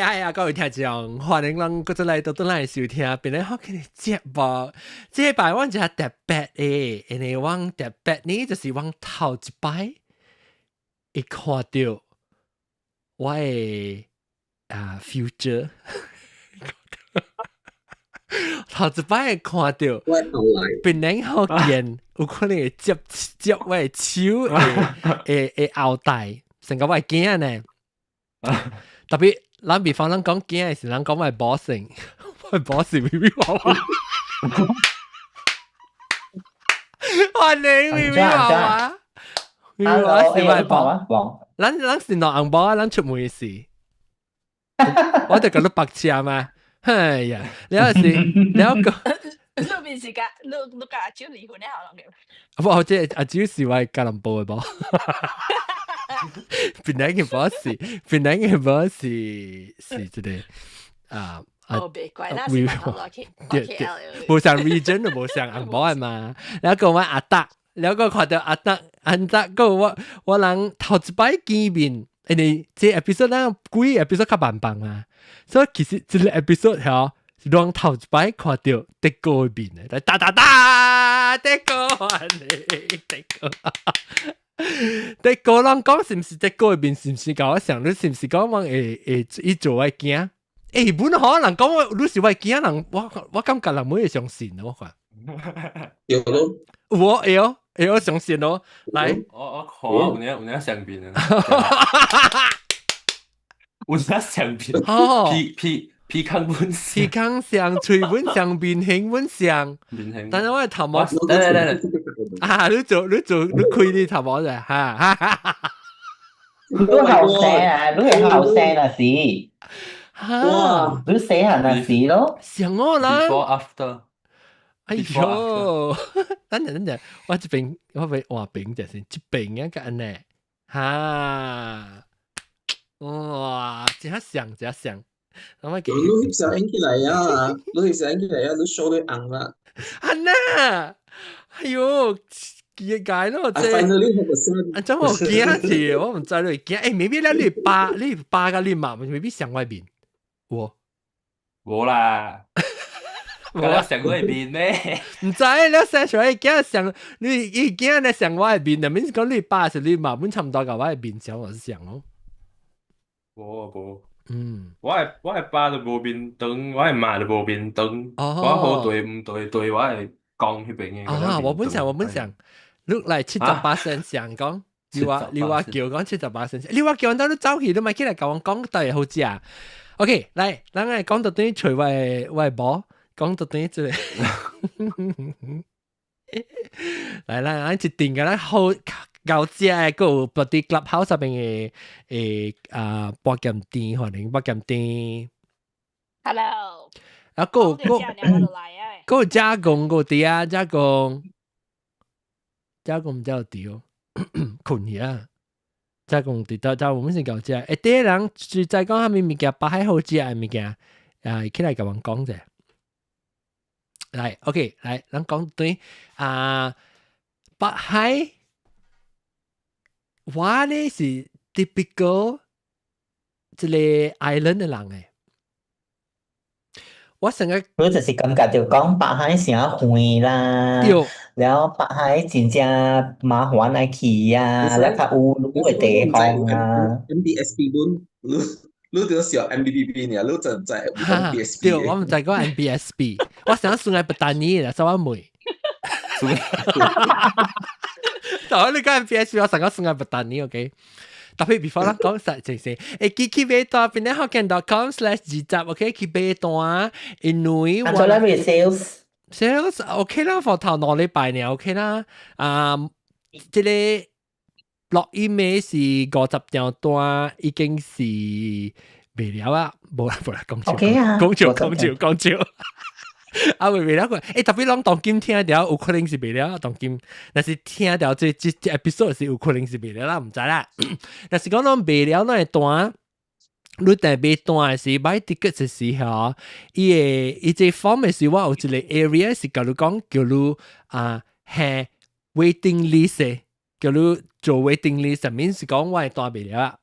哎呀，各位聽眾，歡迎咱再來到來收聽，本來好嘅節目。這擺我一個特別嘅，因為我特別呢，就是我頭一擺會看到我嘅future，頭一擺會看到，本來好見，有可能會接我嘅手嘅後帶，成個我係驚呢，特別。咱比方咱講驚嘅時，咱講我係 bossing， 我係 bossing 咪咪娃娃，我你咪咪娃娃，咪咪娃娃是咪幫？咱是攞紅包啊，咱出門時，我哋講到白痴嘛，哎呀，你有時你有個，你邊時間，你甲阿蕉離婚咧，好能嘅。不，即係阿蕉是我吉隆坡嘅噃。本來嘅 boss 是這個別怪啦，是攞去冇上 region 都冇上紅包係嘛？然後講我阿達，然後講看到阿達講我人頭一擺見面，因為這 episode 咱幾 episode 較慢棒啊，所以其實這個 episode 係讓頭一擺看到德哥嘅面咧，打德哥啊你德哥。德哥人講是唔是德哥入邊是唔是搞我想你是唔是講我會做我驚？誒，本可能講我你是我驚人，我感覺人冇嘢相信我看。有咯，我相信咯，來，我看有那相片啊，有那相片，皮康本皮康相，嘴本相，面型本相，但係我係頭毛，啊！你開你頭毛啫，哈！你後生啊，你係後生啊是，哇！你死人啊是咯，像我啦 ，before after，哎呦，等陣，我這邊我俾換邊隻先，這邊一個安呢，哈，哇，真像。我給你想起來啊，你想起來啊，你手都紅啦。安娜，哎呦，幾解咯？即係，安怎我驚住，我唔知你驚。誒，未必咧，你爸個你媽未必上外邊。冇啦，我上外邊咩？唔知你上出嚟驚上，你驚你上外邊，但係講你爸是你媽，本差唔多個外邊上我是上咯。冇。我係爸就無面燈，我係媽就無面燈。我好對唔對，我係講嗰邊嘅。啊，我本上，你嚟78%上講，你話叫講78%，你話叫到你走去，你咪起來講對好知啊。OK，嚟，咱嚟講到等於除外婆，講到等於這，嚟啦，一定嘅啦，好。舊隻個嗰啲 clubhouse 入邊嘅博金店，可能博金店。Hello。啊，個加工嗰啲啊，加工唔知有啲哦，困呀，加工啲就我們先舊隻。誒，啲人就在講下面物件，擺喺好隻嘅物件，起來咁樣講啫。嚟 ，OK，嚟，咱講對擺喺。我呢是 typical 即係 island 嘅人誒，我成日你就是感覺就講北海成遠啦，然後北海真正麻煩來去啊，然後較有路嘅地方啊。MBSP 你就小 MBBB 呢？你真在 MBSP？ 對，我唔知講 MBSP， 我成日算係不單呢啦，所以我妹。但係你講 MBSP， 我成日算係不單呢 ，OK。特別 before 啦，講實情先。去買單，邊咧hokkien.com/20，OK， 去買單，因為我做咧咩 sales OK 啦，放頭2禮拜呢 OK 啦。即係落 email 是50條單，已經是未了啊，冇啦，講笑。啊，未了個，特別啷當今聽到有可能是未了，當今，但是聽到這 episode 是有可能是未了啦，唔知啦。但是講啷未了那段，你但買單是買 ticket 嘅時候，伊這 form 嘅時候，我有一個 area 是教你講，叫你係 waiting list 嘅，叫你做 waiting list，面是講我係單未了。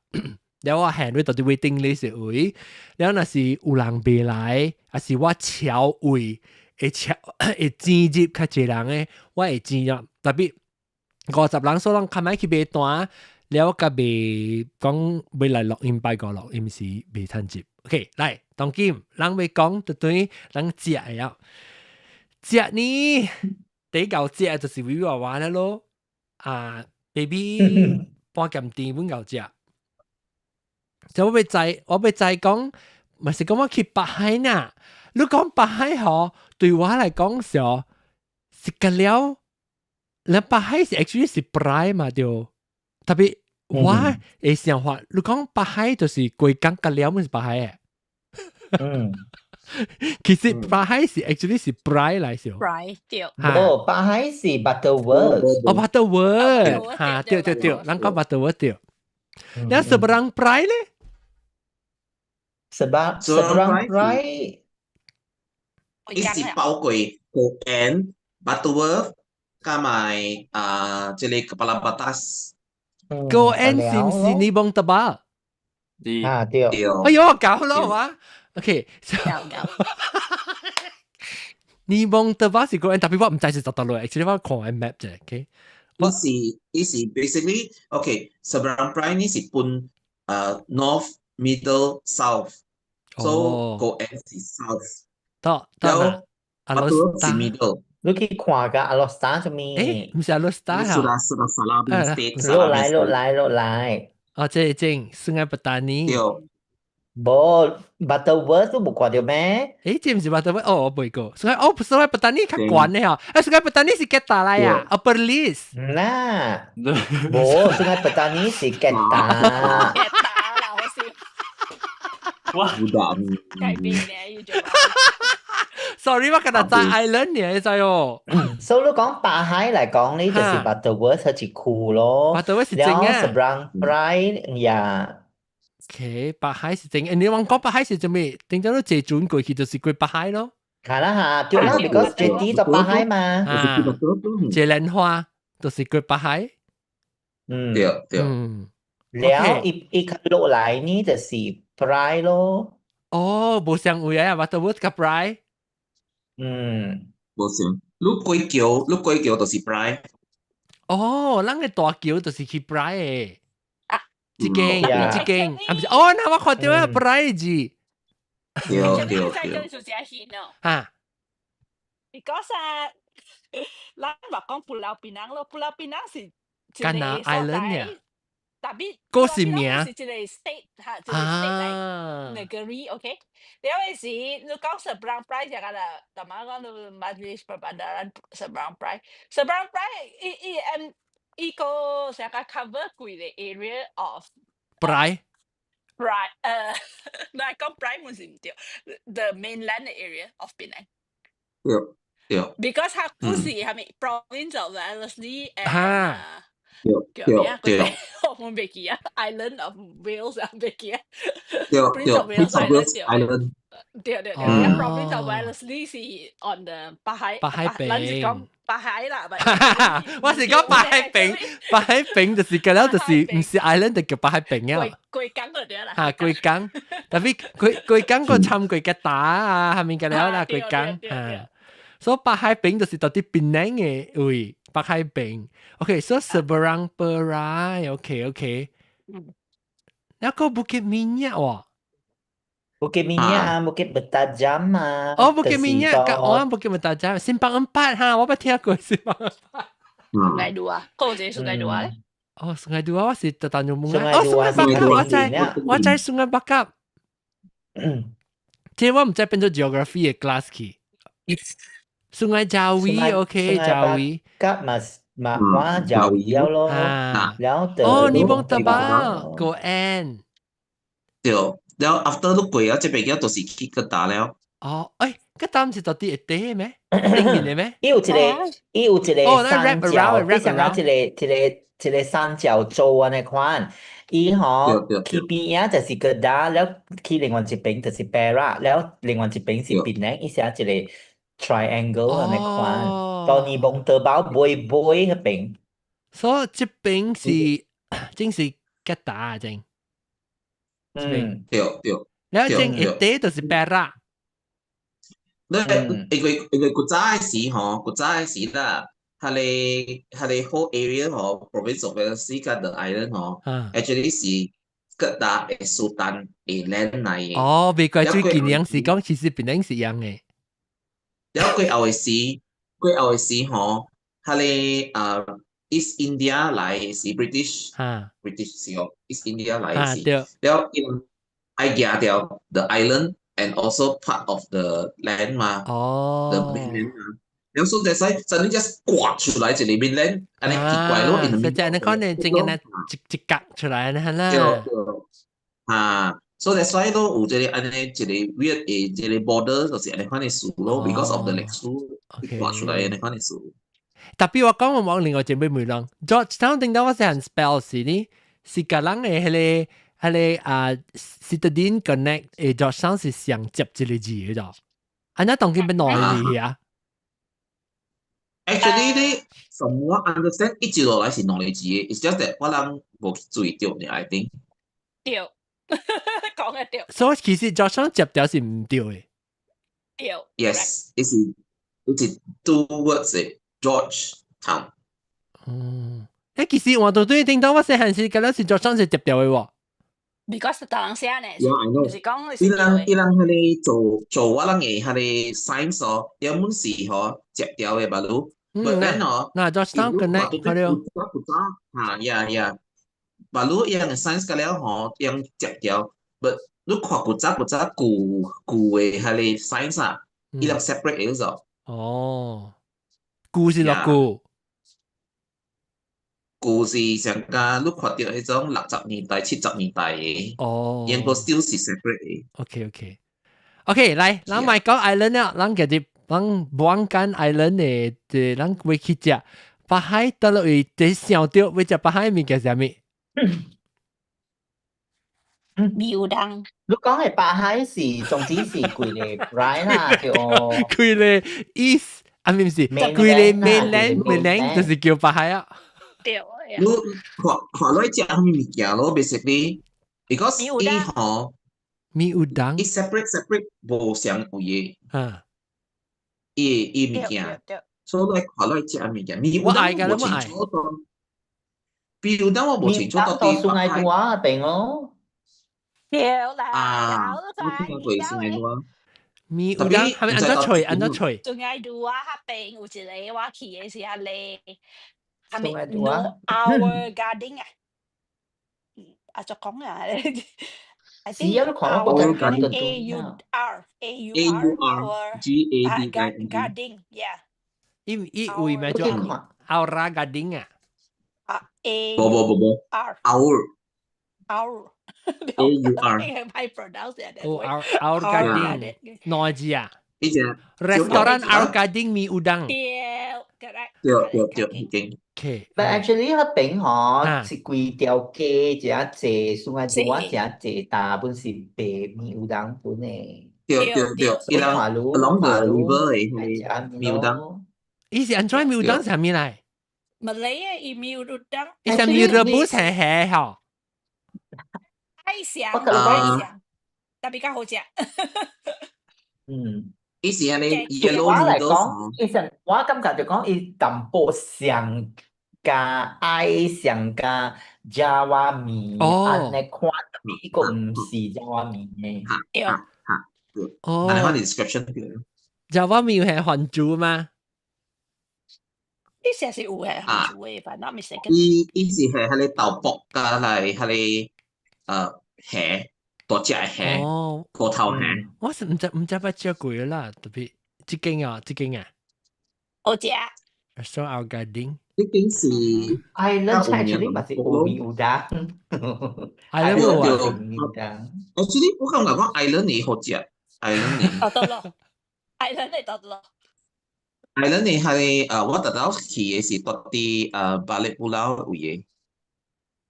แล้ว我行到啲 waiting list 位，แล้ว若是有人未來，還是我超位，會擠入較濟人嘅，我會擠入，特別50人所人看買去買單，แล้วก็未講未來錄音擺個錄音是未趁接。OK， 來，當今人未講就對人食呀，食呢第一嚿食就是維娃娃啦咯，啊 ，baby 半鹹甜本嚿食。就我要再講，咪是講我去北海呐。你講北海嗬，對我嚟講是個了，那北海是 actually 是 dry 嘛對，特別我嘅想法，你講北海就是貴港個了，唔是北海嘅。其實北海是 actually 是 dry 嚟少。right 對。哦，北海是 Butterworth。哦 ，Butterworth，嚇，對，人講 Butterworth 對。แล้วseberang dry 咧？seberang dry，伊是包括Goan Butterworth 加埋即係 Kepala Batas。Goan 是唔是尼邦特巴？對。哎呦，搞咯啊 ！OK， 尼邦特巴是 Goan，特別我唔知是實落嚟，actually 我看喺 map 啫。OK， 伊是 basically OK， seberang dry 呢是半North Middle South。So Goan 是 South。แล้วButterworth 是 Middle。你去看噶阿羅斯塔做咩？誒，唔是阿羅斯塔啊？Sudah Salam State。落嚟。哦，即係正Sungai Petani。冇 Butterworth 都冇看到咩？誒，即唔是 Butterworth？哦，我未過。Sungai Petani 較遠咧嚇。Sungai Petani 是 Kedah 嚟啊 ，Upper List。唔啦，冇 Sungai Petani 是 Kedah。哇改變咧，要做。Sorry， 我今日在 Island 呢，你知哦。所以你講北海嚟講呢，就是 Butterworth 係一區咯。Butterworth 是正啊。然後 seberang dry 呀。OK， 北海是正。你講北海是做咩？點解都借轉過去就是過北海咯？係啦嚇，對啦 ，because 最低就北海嘛。啊，借蓮花就是過北海。對。แล้วอีก落嚟呢就是 dry 咯。哦，冇相會啊 ，Butterworth กับ dry。冇相。你貴橋就是 dry。哦，咱嘅大橋就是去 dry 嘅。一間，啊唔是，哦，那我看到啊 dry 字。對。就是阿顯咯。嚇。Because 咱話講Pulau Pinang咯，Pulau Pinang 是干哪 Island 呀？特別嗰是名是一個 state 嚇，一個 state 嚟 negeri，OK。有陣時你講 seberang dry 就係啦，同埋講到 Majlis Perbandaran seberang dry，seberang dry 依個成個 cover 佢嘅 area of dry。嗱講 dry 唔是唔對 ，the mainland area of Penang。對。Because 佢不是係咪 province of Wellesley and 叫咩啊？我唔記啊 ，Island of Wales 啊，唔記啊。Prince of Wales Island。對。Province of Wellesley 是 on the 北海咱是講北海啦，我是講北海餅就是個了，就是唔是 Island 就叫北海餅啊。貴港嗰啲啦。嚇，貴港，特別貴港個參貴嘅打啊，下面個了啦，貴港嚇。所以北海餅就是到啲Penang嘅位。北海餅 ，OK， so seberang perai，OK， แล้วก็Bukit Minyak 喎，Bukit Minyak Bukit Bertajam 啊，哦，Bukit Minyak กับBukit Bertajam， Simpang 4哈，我冇聽過Simpang 4。Sungai Dua，嗰個就係Sungai Dua咧。哦，Sungai Dua 我是特登用蒙啊，哦，Sungai Bakap，我知 Sungai Bakap，即係我唔知變咗 geography 嘅 class 去。Sungai Jawi，OK， Jawi。กับมาว่าจาวี咯，แล้ว哦，尼邦特巴，Goan。對，แล้ว after 你過咗這邊嘅就是去吉打了。哦，誒，吉打唔是到啲地咩？頂面嘅咩？伊有一個山腳，你想講一個山腳做安尼款，伊嗬去邊啊就是吉打，แล้ว去另外一邊就是 Perak，แล้ว另外一邊是Penang，伊寫一個triangle 安尼款，到尼邦特堡背嗰邊。所以這邊是真是吉打啊，真。對。然後正一地就是白啦。因為古早時吼，古早時啦，佢哋 whole area 吼 ，province of Valencia 嘅 the island 吼，actually 是各大嘅 Sultan 嘅 land 嚟嘅。哦，未怪最近樣是講，其實本來是一樣嘅。然後過後嘅時吼，佢哋East India 來是 British 時候 ，East India 來是，然後I get 掉 the island and also part of the land 嘛，the mainland 嘛。然後所以就係真係 just 刮出來就裏邊 land，安尼奇怪咯，因為實際你可能整個那一格出來啦，所以所以都有一個安尼一個 weird 嘅一個 border，就是安尼款嘅事咯 ，because of the 歷史刮出來安尼款嘅事。特別我講我另外一邊唔同 ，Georgetown 定到我是很 spell 是呢，是個人嘅係Citadine Connect 嘅 Georgetown 是上接一個字嘅咋，安那當佢邊內字啊 ？Actually 呢，from what I understand，一直落來是兩個字嘅 ，it's just that 我人冇注意到嘅 ，I think。對，講嘅對。所以其實 Georgetown 接掉是唔對嘅。對。Yes，it's two words 嘅 Georgetown。其實我都對聽到我細漢時嗰陣是Georgetown是接掉嘅喎。Because 當人寫呢，就是講伊人佢哋做我人嘅佢哋 science 哦，有門是嗬接掉嘅吧路。But then 哦，嗱 Georgetown connect 係咯。呀，吧路伊人嘅 science 嘅了嗬，伊人接掉。But 你看古早舊嘅佢哋 science 啊，伊人 separate 嘅咗。哦，舊是落舊。故事上加你看到迄種60年代、70年代嘅，全部 still 是 separate 嘅。OK， 來，咱咪講 island 啦，咱其實咱望緊 island 嘅，咱會去食北海得落去，第想到會食北海物件係咩？米有當。你講嘅北海是總之是貴嘅 right 啦，叫貴嘅 east，啊唔是，貴嘅 mainland 就是叫北海啊。對，你看落食咩物件咯 ，basically，because 伊吼米有當，伊 separate 無相有嘢，伊物件，所以看落食物件，米有當我無清楚到，米有當我無清楚到啲北海話病咯，對啦，我聽過是咩話？米有當係咪按咗吹？仲係度啊，病有一個我去嘅時候咧。係咪 Our Garden 啊？啊，就講啊，I think Our Garden Garden，yeah。伊為咩做 Our Garden 啊？冇 Our I pronounce it。Our Garden 內字啊？呢隻 Restaurant Our Garden 米有當。對。But actually 嗰邊嗬是規條街只隻送喺度啊，只大本是白米有當本嘅。對，伊人 along the river 係米有當。伊是安怎米有當係咩嚟？Malay 伊米有當。伊是米 rebus 係係嗬。愛上，特別較好食。伊是安尼 yellow noodles。其實我感覺就講伊淡薄上加愛上加 Java 米，安尼款伊個唔是 Java 米嘅。哦，安尼款 description 嘅。Java 米係韓族嗎？呢些是有係韓族嘅，但係唔係。伊是係迄個豆卜加嚟迄個蝦。多隻蝦，個頭蝦。我是唔知捌食過啦，特別這間啊。好食。So Our Garden。呢間是 Island actually 咪是有米有當。Island 冇啊。Actually 我感覺講 Island 你好食 ，Island 你。得咯 ，Island 你得咯。Island 你係我特登去嘅是到啲Balik Pulau 有嘢。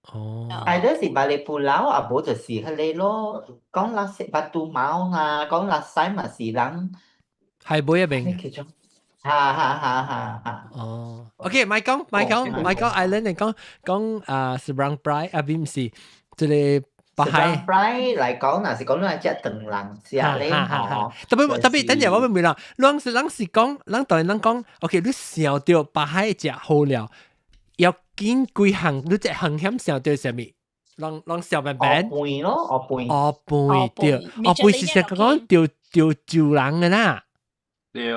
Ada si Balik Pulau abo就係佢咯，講拉食Batu Mau啊，講拉西咪是人係每一邊。哦，OK， 咪講 Island 嚟講Seberang Perai 啊，邊是即係 Seberang Perai 嚟講，若是講咱只長人食咧吼，特別等陣我問啦，咱是講，咱當然咱講 ，OK， 你想到北海食好了，要見幾項，你這項險想到什麼？讓小笨笨。蚵貝咯，蚵貝。蚵貝對，蚵貝是實講釣酒人嘅啦。對。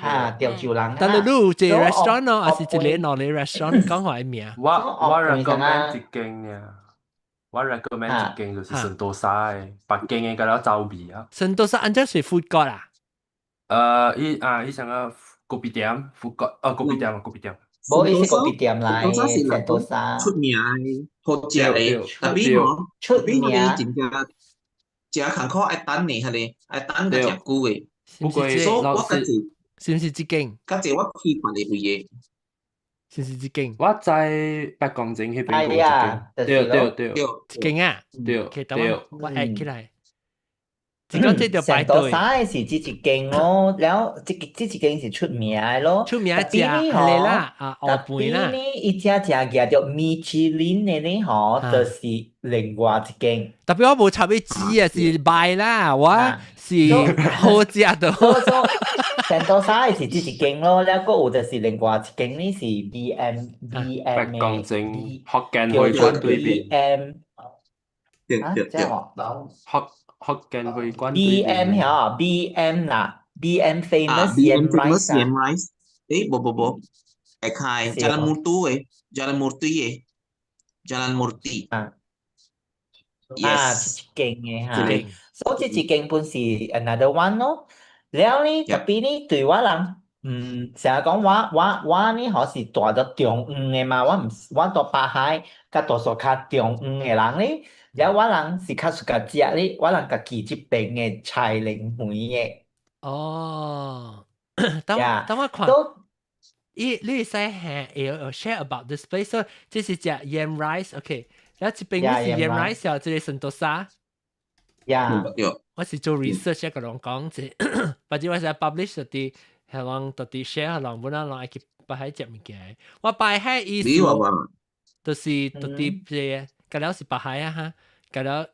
嚇，釣酒人。但係你有隻 restaurant 咯，還是一個哪裡 restaurant 講話名？我 recommend 一間嘅。我 recommend 一間就是聖淘沙嘅，北京嘅嗰啲走味啊。聖淘沙按照是 food court 啊？伊上個咖啡店，food court，咖啡店。冇，伊是咖啡店嚟嘅，聖淘沙。出名嘅，好食嘅，特別嗬，出名。真正食坎坷愛等你，係你愛等個食久嘅。不過我家己是唔是這間？家己我去別嘅位嘅。是唔是這間？我在北港鎮嗰邊嗰一間。對，這間啊？對，我add起來。只講這條排隊。聖淘沙是這一間咯，然後這一間是出名嘅咯。出名食係啦，蚵貝啦。特別呢，伊只夾到米其林嘅呢，吼，就是另外一間。特別我冇插啲紙啊，是賣啦，我是好食到。聖淘沙是這一間咯，然後有就是另外一間呢是 BM 北港鎮福建會館對面。對，即係話福建會館 BM 嚇 BM 啦 BM famous BM famous yam rice 冇係開 Jalan Murtu 嘅 Jalan Murti yes 一間嘅嚇，所以這一間本是 another one 咯。然後呢特別呢對我人成日講我呢好是住到中央嘅嘛，我住北海甲多數較中央嘅人呢。然後我人是較喜歡食咧，我人家己這邊嘅菜靈梅嘅。哦，等我看，你使要 share about this place， 所以這是隻 yam rice，OK， 然後這邊是 yam rice， 然後這裡聖淘沙。我是做 research 個人講啫，或者我是 publish 啲，係人到啲 share 係人本來人去北海食物件。我北海意思就是到啲嘅，嗰條是北海啊哈。你話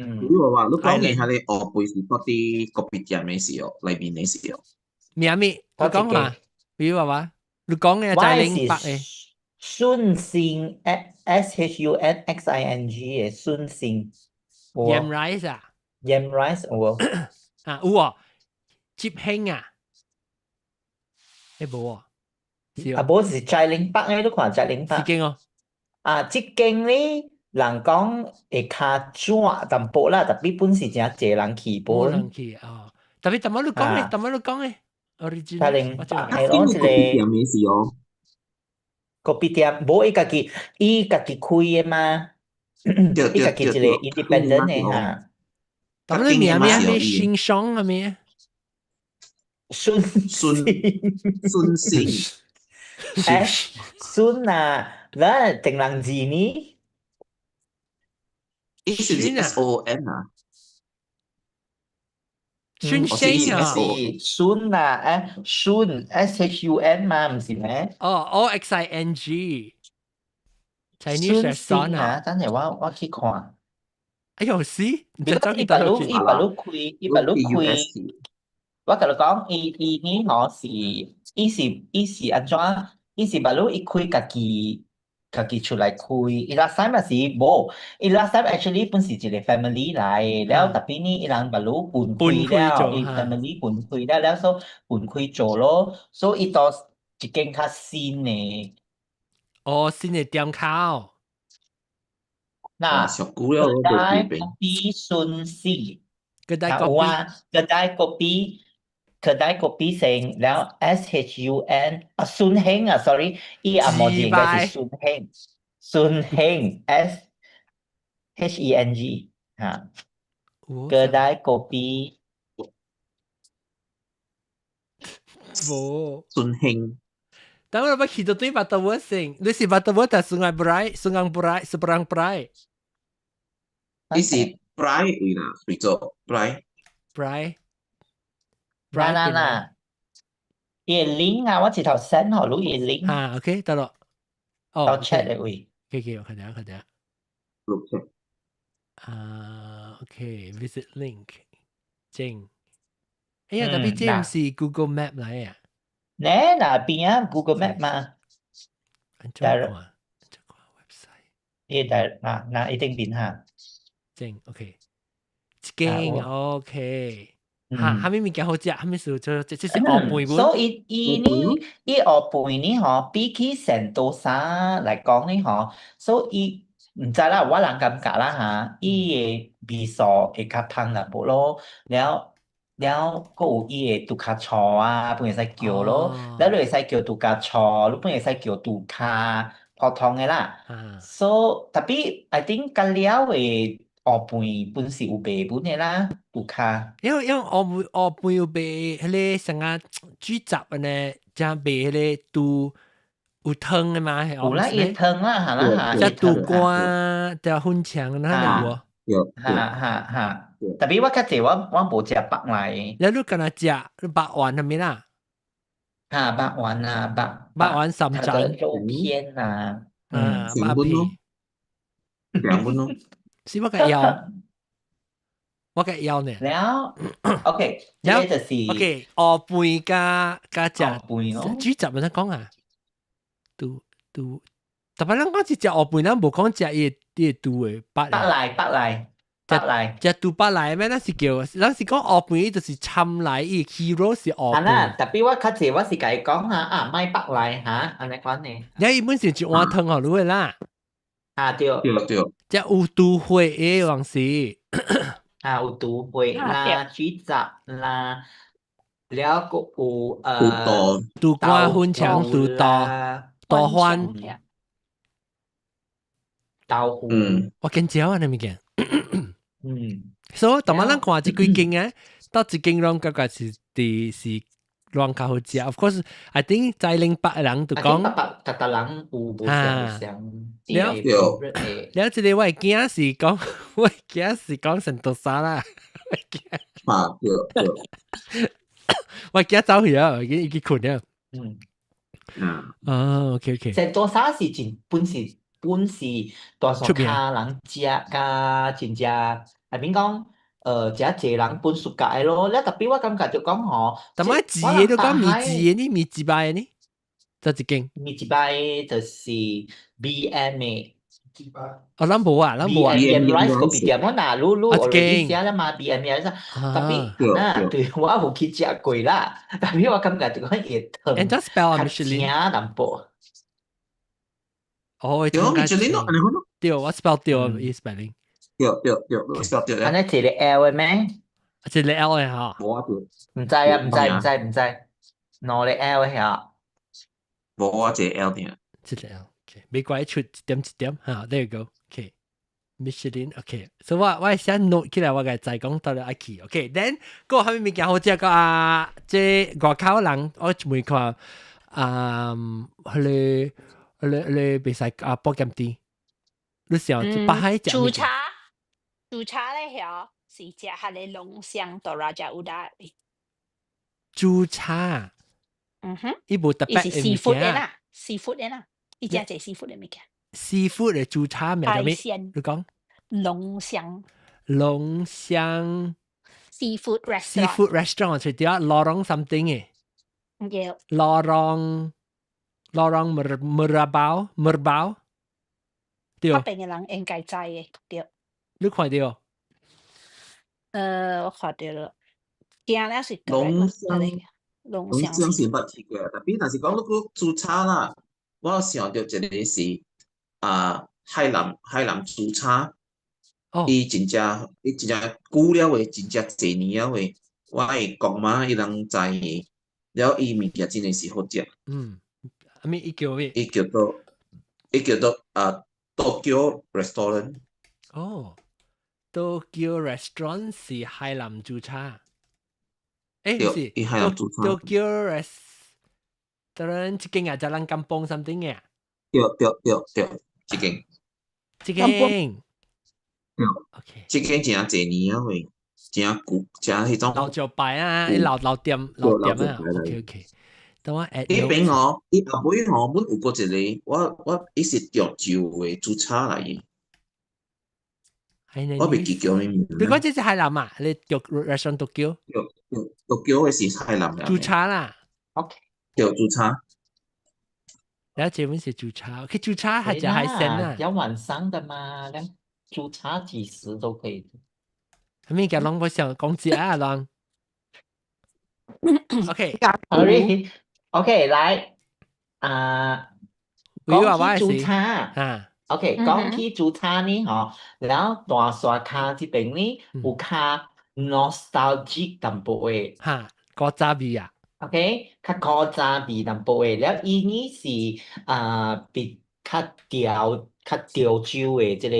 你講嘅係你蚵貝是嗰啲個別店嘅時候，裏邊嘅時候。咩？你講話？你話？你講嘅就係零八嘅。順性 SHUNXING 嘅順性。Yam rice 啊 ？Yam rice 喎。啊有喎，接興啊？冇啊？冇是在零八嘅，你看在零八。這間哦。這間呢？人講會較轉淡薄啦，特別本是真濟人去本。人去哦，特別點解你講咧？點解你講咧 ？original。係咯，一個咖啡店，冇伊家己開嘅嘛，伊家己一個 independent 嘅嚇。咁你名咩？新商係咩？順啊，嗱定人字呢？是 SON 啊，孫星啊，孫啊，孫 SHUN 嘛，唔是咩？哦 OXING Chinese restaurant 啊，等陣我去看。哎呦死！伊白鹿開，我甲你講，伊呢嗬是，伊是安怎？伊是白鹿伊開家己出來開，伊拉三嘛是冇，伊拉三 actually 本是一個 family 嚟，然後特別呢，伊人白鹿分開了，伊 family 分開了，然後分開做咯，所以伊到一間較新嘅。哦，新嘅店口。嗱，嗰帶嗰邊順勢，嗰帶嗰邊成，然後 SHUN 順興啊 ，sorry，依阿冇字應該是順興 SHENG 嚇，嗰帶嗰邊冇順興。但我諗去到對巴特沃城，你是巴特沃但Sungai Seberang Perai。你是 Perai 位啦，水做 Perai。嗱，葉林啊，我直頭 send 好錄葉林。OK 得咯。到 chat 嚟位。OK，我看下。OK visit link 正。哎呀，特別這唔是 Google Map 嚟啊？呢那邊啊 Google Map 嘛，但係website，那一定邊下。正 OK，正 OK。下面物件好食，下面是這是學背本。所以伊學背呢？嗬，比起聖淘沙嚟講呢？嗬，所以唔知啦，我人感覺啦嚇，伊嘅味素會較香淡薄咯，แล้วก็有杜卡草啊，本會使叫咯，แล้ว你會使叫杜卡草，你本會使叫杜卡普通嘅啦。So 特別 I think 咖喱嘅學背本是有賣本嘅啦，杜卡。因為學背有賣迄個什麼豬雜呢，加賣迄個杜有湯嘅嘛？有啦，有湯啦，係啦，加杜瓜，加粉腸，那有。哈，特別我較濟我無食白來。แล้วลูกกันจะบะหวานทำไมล่ะบะหวาน啊，บะหวาน3จาน肉片啊，2本咯，2本咯。是我嘅腰呢。แล้ว OK，呢就是 OK， ออปุย加只豬雜咪得講啊？都，特別咱講是只ออปุย，咱無講只伊杜嘅北來。只杜巴來咩？咱是講學背，就是參來伊 hero 是學背。特別我較濟我是甲伊講嚇，賣北來嚇，安尼講呢。你伊本是一碗湯互你嘅啦。對。只有杜會嘅往時。有杜會啦，豬雜啦，แล้วก็有杜瓜粉腸、杜豆花、豆腐。我見少啊，你咪見。所以，當晚咱看這幾間啊，到一間攏感覺是攏較好食。Of course, I think 在零八嘅人就講，特人有無相。了，這個我嘅囝是講聖淘沙啦。我驚走去啊，已經困了。OK。聖淘沙是本是大數卡人食甲真正，係邊講？食濟人本屬嘅咯。咧特別我感覺就講嗬，但係字嘅都講米字嘅呢，米字擺嘅呢，就一間。米字擺就是 BMA。咱無啊。BM rice 個 BM 我嗱攞寫啦嘛 BM rice，特別對我冇去食過啦，特別我感覺就講熱湯。And just spell Michelin。淡薄。哦，對，Michelin咯，安尼講咯。對，我 spell 對伊 spelling。對，spell 對。安尼一個 L 嘅咩？一個 L 嘅嚇。無啊對。唔知啊，唔知。攞個 L 嘅嚇。無啊，一個 L 定。一個 L。美國一出一點嚇 ，there you go。OK。Michelin OK，所以我寫 note 起來，我嘅再講到了 OK。then 個後面物件好食個即外口人我問看佢比賽波金啲，你想北海食煮茶咧嗬，是食下你龍香多啦只有得。煮茶，伊無特別嘅物件。seafood 嘅啦，伊食係 seafood 嘅物件。seafood 嘅煮茶名叫咩？你講龍香 seafood restaurant 除咗lorong something 嘅。有 lorong merbau 對。嗰邊嘅人應該知嘅，對。你看到？我看到了。驚咧是龍香是捌去過，特別但是講嗰個煮茶啦，我想到一個是海南煮茶。伊真正久了誒，真正濟年了誒，我會講嘛，伊人知嘅，了伊物件真係是好食。伊叫咩？伊叫做Tokyo Restaurant。Tokyo Restaurant 是海南煮茶。唔是，伊海南煮茶。Tokyo Restaurant 一間就咱kampung something 嘅。對，一間。OK， 這間真濟年啊喂，真舊，真迄種老招牌啊，老店啊。OK， 等我 add。迄邊哦，伊後尾哦，阮有過一個，我伊是用酒嘅煮茶來嘅。我未記叫咩名。你講這是海南啊？你叫 restaurant Tokyo？Tokyo 嘅是海南煮茶啦。OK。叫煮茶。然後這邊是煮茶，佢煮茶還加海鮮啊？要晚上的嘛，那煮茶幾時都可以。咩叫啷個想講字啊啷 ？OK，來講起煮茶OK，講起煮茶呢，嗬，然後大沙卡這邊呢有卡 nostalgic 淡薄嘅，嚇，古早味啊。OK，較古早味淡薄嘅，แล้ว伊呢是別較潮州嘅即個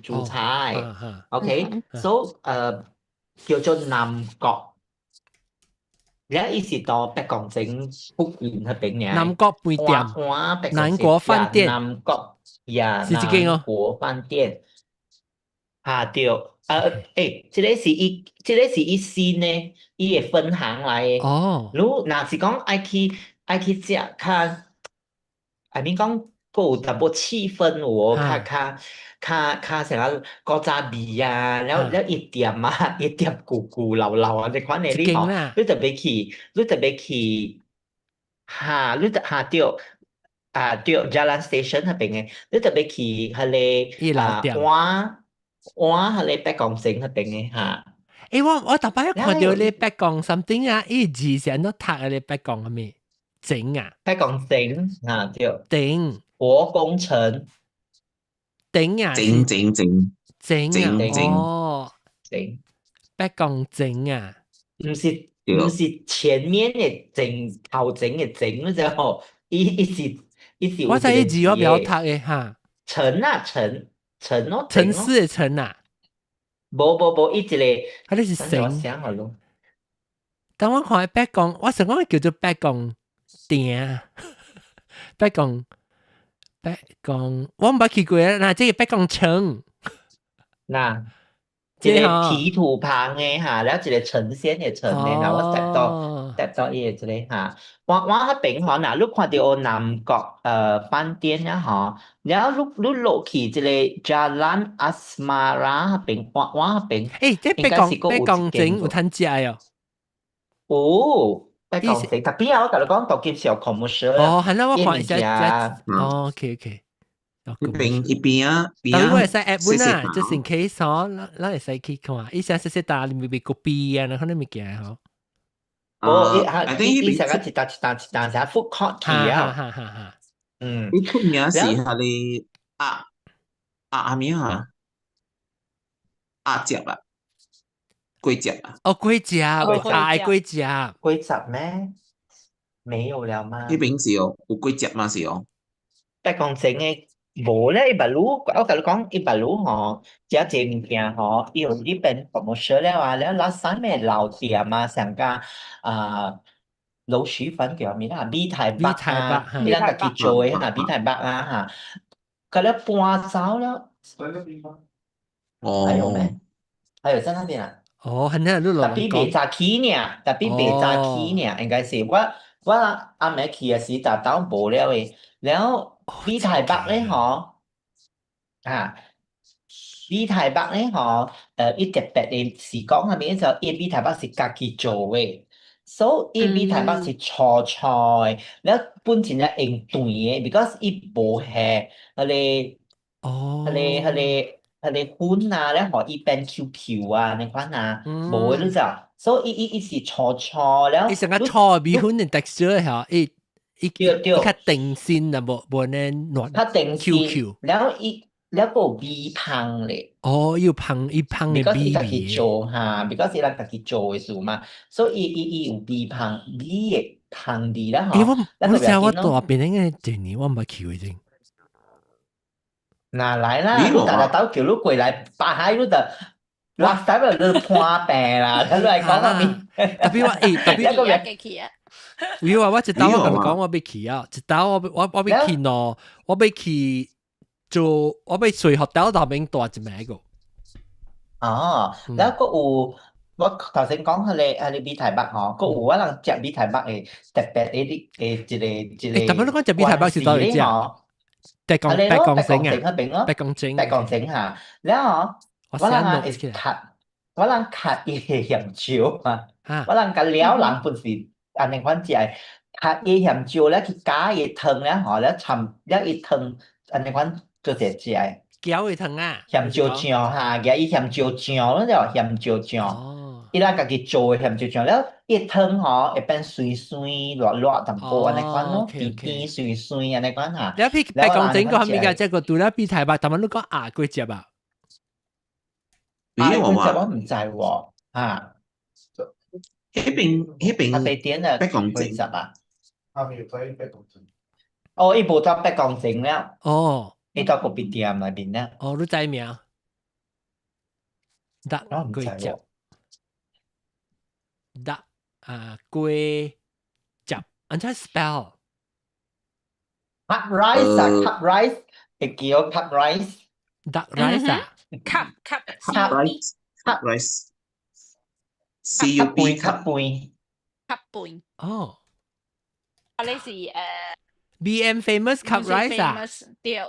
煮茶嘅 ，OK，so 叫做南國。แล้ว伊是到北港整福建那邊嘅。南國飯店。南國飯店。南國呀，是這間哦。南國飯店。對。這個是伊新的，伊嘅分行來嘅。哦。如若是講愛去食較，I mean 講有淡薄氣氛喎，較成個古早味啊，แล้ว一點舊老啊，你款嘅你嗬，你特別去對Jalan Station 那邊嘅，你特別去迄個灣迄個北港城那邊嘅嚇。我特別看到你北港 something 啊，伊字是安怎讀啊？你北港係咪？整啊？北港城對。整。國工城。整啊！整哦，整北港整啊，唔是前面嘅整後整嘅整嗰隻吼，伊是我知伊字我表讀嘅嚇，城咯，城市嘅城啊，無，伊一個，啊你是城，我想下咯，當我看北港，我成講叫做北港店，北港。我唔捌去過啦，即係北港城。嗱，一個提土旁嘅嚇，แล้ว一個呈現嘅呈嘅，然後我搭到伊個一個嚇。我嗰邊嗬，嗱，你看到南國飯店啊嗬，然後你落去一個 Jalan Asmara 嗰邊，我嗰邊，即係北港城有攤食哦。哦。北港城，特別我同你講，獨建是有 commercial 哦，係啦，我看一下。OK。一邊啊，但如果係使 app 啦，just in case 嗬，咱會使去看，伊想試打你咪俾 copy 啊，可能物件嗬。伊成個一單成 food court 去啊。伊出名是係你咩啊？夾啊。龜甲啊！龜甲，我愛龜甲。龜甲咩？沒有了嗎？迄邊是哦，有龜甲嘛是哦。北港城嘅無咧，伊白魯，我同你講，伊白魯嗬，食一個物件嗬，伊有呢邊promotion了啊，แล้ว last time 嘅老店啊，上加老鼠粉叫咩啦？米台北啊，你兩個去做嘅嗱，米台北啊嚇，佢咧搬走了。哦。還有咩？還有在那邊啊？很多路特別未早起呢，應該是我阿妹去嘅時就到無了嘅，然後米台北咧嗬，米台北咧嗬，伊特別嘅是講係咩就伊米台北是家己做嘅，所以米台北是蔬菜，แล้ว本錢係用斷嘅 ，because 伊無係佢哋款啊，咧可以變 QQ 啊，你款啊，冇嗰種，所以伊是搓แล้ว伊成個搓米粉嘅 texture 嚇，伊較定線啊，無呢軟 QQ， แล้ว個微胖咧，要胖嘅 because 伊家己做嚇 because 伊拉家己做嘅事嘛，所以伊有微胖嘅胖啲啦嚇。我成我大邊嘅一年我唔捌去過啫。嗱來啦，你大家都叫你過來，巴海你就垃圾就破病啦，你嚟講下面。特別個月幾期啊？你話我一刀我同你講我要去啊，一刀我要去咯，我要去做，我要隨學校那邊大一名個。哦，แล้วก็有我頭先講係米台北嗬，個有我人食米台北嘅特別嘅一個。特別你講食米台北是到底食？白鋼係咯，白繩鋼繩嗰邊咯，白鋼繩白鋼繩嚇。然後我人啊係我人卡伊嘅鹽椒啊，我人個料人本是安尼款只係卡伊鹽椒咧，佢加伊湯咧，嗬咧浸一湯安尼款做隻只係。薑嘅湯啊，鹹椒醬嚇，嘅伊鹹椒醬咯，就鹹椒醬。伊拉家己做嘅鹹椒醬，แล้ว伊湯嗬會變水水落落淡薄安尼款咯，甜甜水水安尼款嚇。แล้วพี่白鋼整個係咪㗎？即係個度咧，พี่台北但係都講牙龜接啊。牙龜接我唔知喎嚇。迄邊地點啊，白鋼整龜接啊。哦，伊無做白鋼整了。哦。伊到嗰邊店內邊咧。哦，你知名？得龜接。得龜接，安怎 spell？ Cup rice 啊 ，cup rice，會叫 cup rice。Duck rice 啊 ？cup rice，cup rice，CUP cup 杯。哦。啊，你是BM famous cup rice 啊？對啊。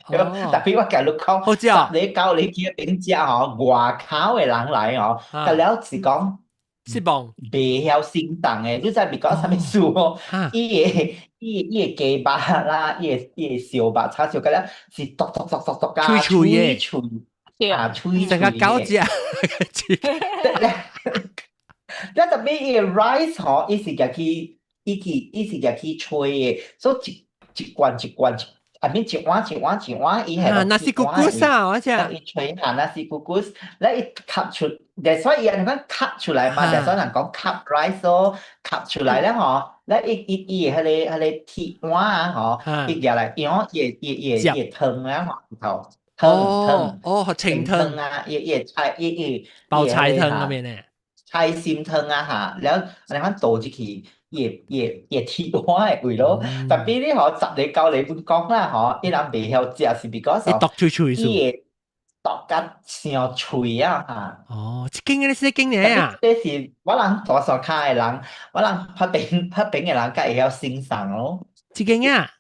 特別我甲你講，好食。你到你去邊食哦，外口嘅人來哦，個了是講。是bon，袂曉生動誒，你知袂講啥物事哦？伊個雞巴啦，伊個小巴叉燒，個了是剁加脆啊，脆成個狗隻。你特別伊個 rice 嗬，伊是夾去吹嘅，所以一罐。I mean 一碗，伊係那是咕咕啊，我知。伊吹下那是咕咕，咧伊吸出，所以人講吸出來嘛，所以人講吸 rice 咯，吸出來咧嗬，咧伊係你鐵碗啊嗬，伊入來用伊湯啊嗬，湯哦，清湯啊，伊菜包菜湯咁樣咧，菜心湯啊嚇，แล้ว你講倒入去。也鐵碗嘅味咯，特別你嗬10你9你半講啦嗬，伊人袂曉食是because伊剁脆伊會剁甲傷脆啊嚇。哦，一斤嘅4斤嘅啊。這是我人大山卡嘅人，我人拍餅嘅人，才會曉欣賞咯。一斤啊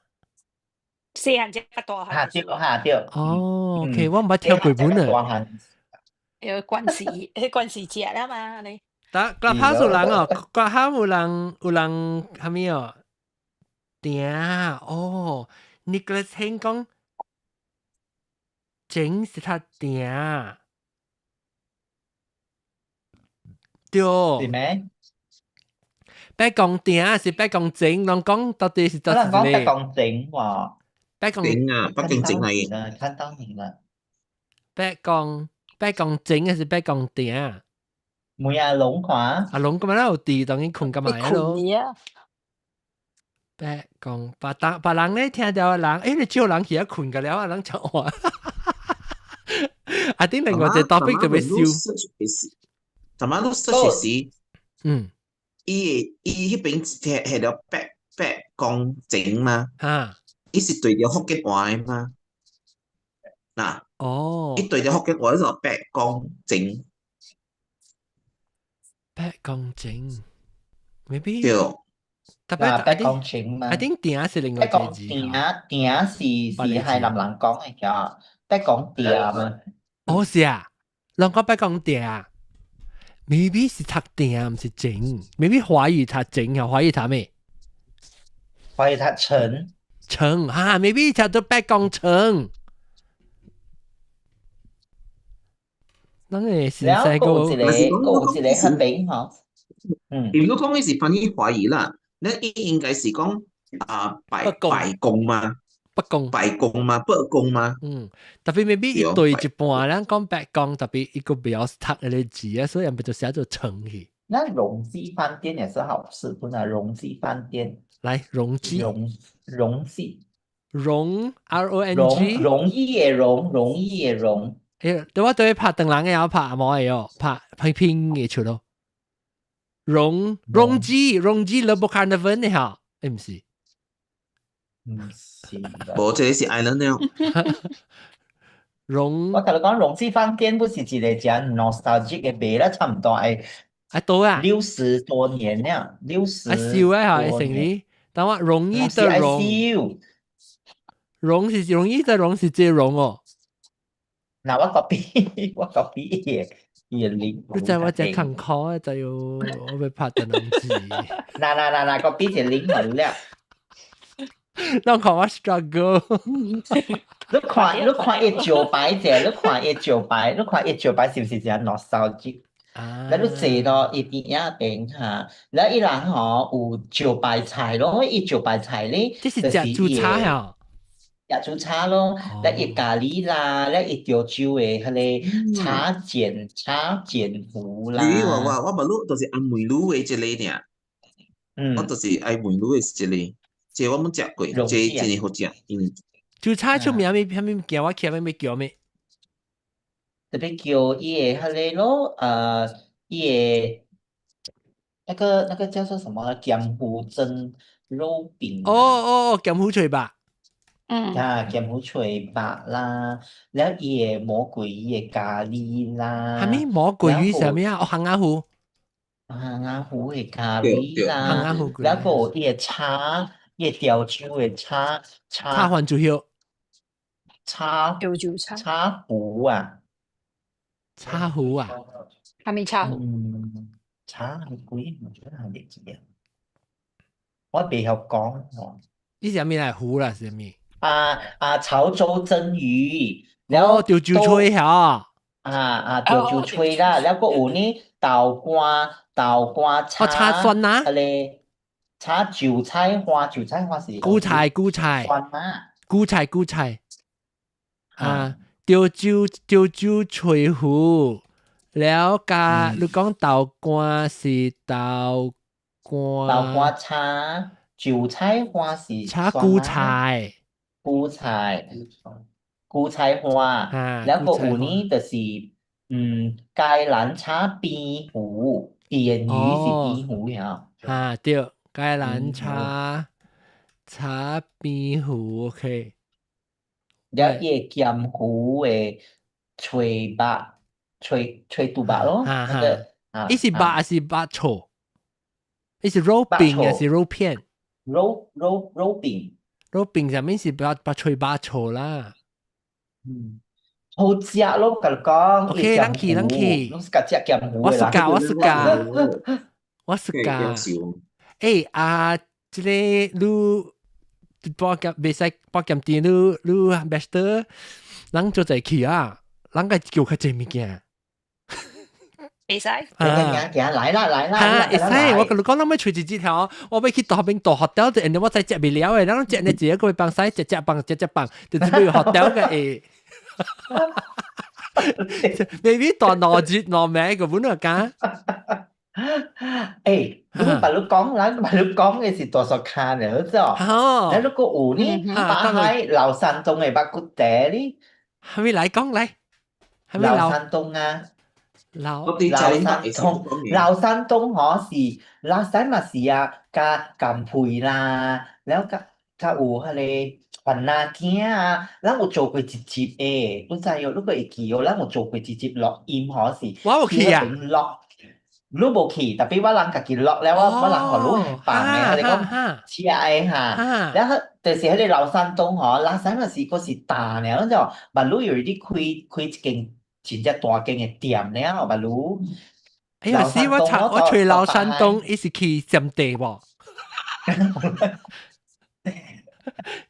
？4行隻較大下對。哦 ，OK， 我唔捌挑過本啊。因為關時食啦嘛你。但個拍數人哦，個下有人係咪哦？定哦 ，Nicholas 聽講整是他定，對。是咩？白鋼定是白鋼整，人講到底是做咩？白鋼整喎。白鋼啊，北京整嚟嘅。看到你了。白鋼整還是白鋼定？每阿龍看，阿龍咁樣有地，當然困咁埋咯。白講別人咧聽到人，你招人去一困㗎了，人就話，I think 另外隻 topic 特別笑。同埋都 search 時，伊迄邊係了白鋼整嘛，伊是對着福建話嘅嘛，嗱，伊對着福建話就白鋼整。白鋼整 ，maybe 對，特別白鋼整嘛。I think 定是另外一個字。定是係南人講嘅叫白鋼定嘛。哦是啊，人講白鋼定，maybe 是讀定唔是整 ，maybe 華語讀整啊，華語讀咩？華語讀成哈 ，maybe 讀到白鋼成。แล้วกู一個黑餅嗬，如果講嘅是翻譯華語啦，咧應該是講白貢嘛，白貢嘛。特別 maybe 一對一半，咱講白貢，特別一個比較讀嘅字啊，所以人哋就寫做成去。那榮記飯店也是好吃，不呢？榮記飯店，來榮記，榮記，RONG，容易嘅容。對我對拍鄧人嘅有拍冇嘅哦，拍拼嘅出咯。容記了不看得分嘅嚇，唔是。冇，這是 island 了。我同你講，榮記飯店不是一個真 nostalgic 嘅味啦，差唔多係多啊60多年了，60笑啊嚇，成你，等我容易的容。蓉是容易在蓉是这蓉哦。嗱，我 copy 伊嘅 link，你知我只坎坷啊，就要我被拍的能字。嗱，copy 隻 link 好了。讓我 struggle。你看伊招牌者，你看伊招牌是唔是只攞手機？แล้วรู้สึก咯อี啲嘢เป็นค่ะแล้วอีหลังหอ有招牌菜咯อี招牌菜咧這是食煮叉呀，食煮叉咯แล้วอี咖喱啦แล้วอี潮州嘅迄個炒煎糊啦我不รู้就是按梅魯嘅這裡呢，我就是按梅魯嘅這裡，這我冇食過，這真係好食。煮叉出名咩？咩叫我叫咩叫咩？特別叫伊個迄個咯伊個那個叫做什麼鹹糊蒸肉餅鹹糊脆白。鹹糊脆白啦，แล้ว伊個魔鬼伊個咖喱啦，係咪魔鬼魚係咩啊？杏鴨糊。杏鴨糊嘅咖喱啦，แล้ว個伊個叉，伊個潮州嘅叉飯煮肉。潮州叉糊啊。叉糊啊？係咪叉糊？叉係鬼，我覺得係歷史啊。我未學講喎。呢隻咩係糊啦？係咩？潮州蒸魚，然後潮州吹下。潮州吹啦，แล้วก็有呢豆瓜叉蒜啊？叉韭菜花是菇菜蒜啊？菇菜潮州吹糊，แล้ว加你講豆乾是豆乾叉，韭菜花是叉菇菜花，แล้วก็有呢就是芥蘭叉邊糊，鱔魚是邊糊呀？對，芥蘭叉邊糊 OK。แล้ว伊個鹹糊嘅脆白咯，伊是白還是白醋？伊是肉餅還是肉片？肉餅。肉餅上面是白脆白醋啦。好食咯，甲你講。OK，咱去。攏是甲食鹹糊我嘅啦。我是噶。即個你播夾袂使播鹹店，你 master，咱做在去啊，咱個叫較濟物件。會使。行來啦。會使，我跟你講，咱要隨一條，我要去大邊大 hotel，然後我再食袂了誒，咱食呢自己個幫使食飯，就是要 hotel 嘅誒。maybe 大攞名個本來講。如果白鹿講嘅是多數看嘅，好啫。แล้วก็有呢巴海老山東嘅巴骨茶呢？係咪嚟講嚟？係咪老山東啊？老山東可是老山嘛是啊，加甘培啦，แล้วก็有迄個雲拿鏡啊，咱有做過一集誒，你知哦？你個會記哦？咱有做過一集錄音可是，我有去啊。你冇去，特別我人家己錄แล้ว我人學你辦嘅，你講似愛嚇，然後就是迄個老山東嗬，老山嘛是嗰是大呢，就馬路有啲開一間真正大間嘅店咧，馬路。哎呀，是我去老山東，伊是去上地喎。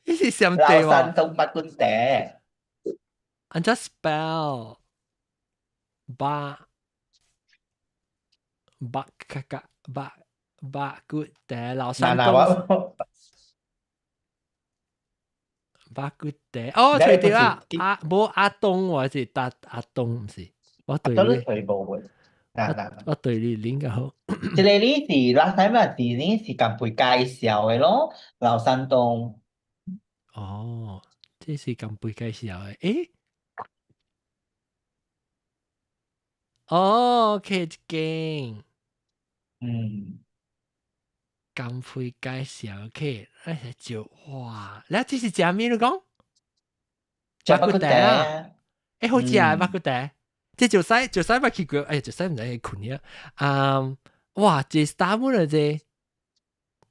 伊是上地喎。老山東巴骨茶。I just spell八骨茶老山東。八骨茶哦，除掉啊！冇阿東或者阿東唔是，我對你。我對你應該好。即係呢時拉睇咩字呢？是近輩介紹嘅咯，老山東。哦，這是近輩介紹嘅，誒。哦 ，OK， 勁。近輩介紹 OK， 就哇，你這是食咩？你講？八骨茶啊！誒，好似啊，八骨茶。即係就使咪去過，哎呀，就使唔使去困啊？哇，這 star 冇啦啫。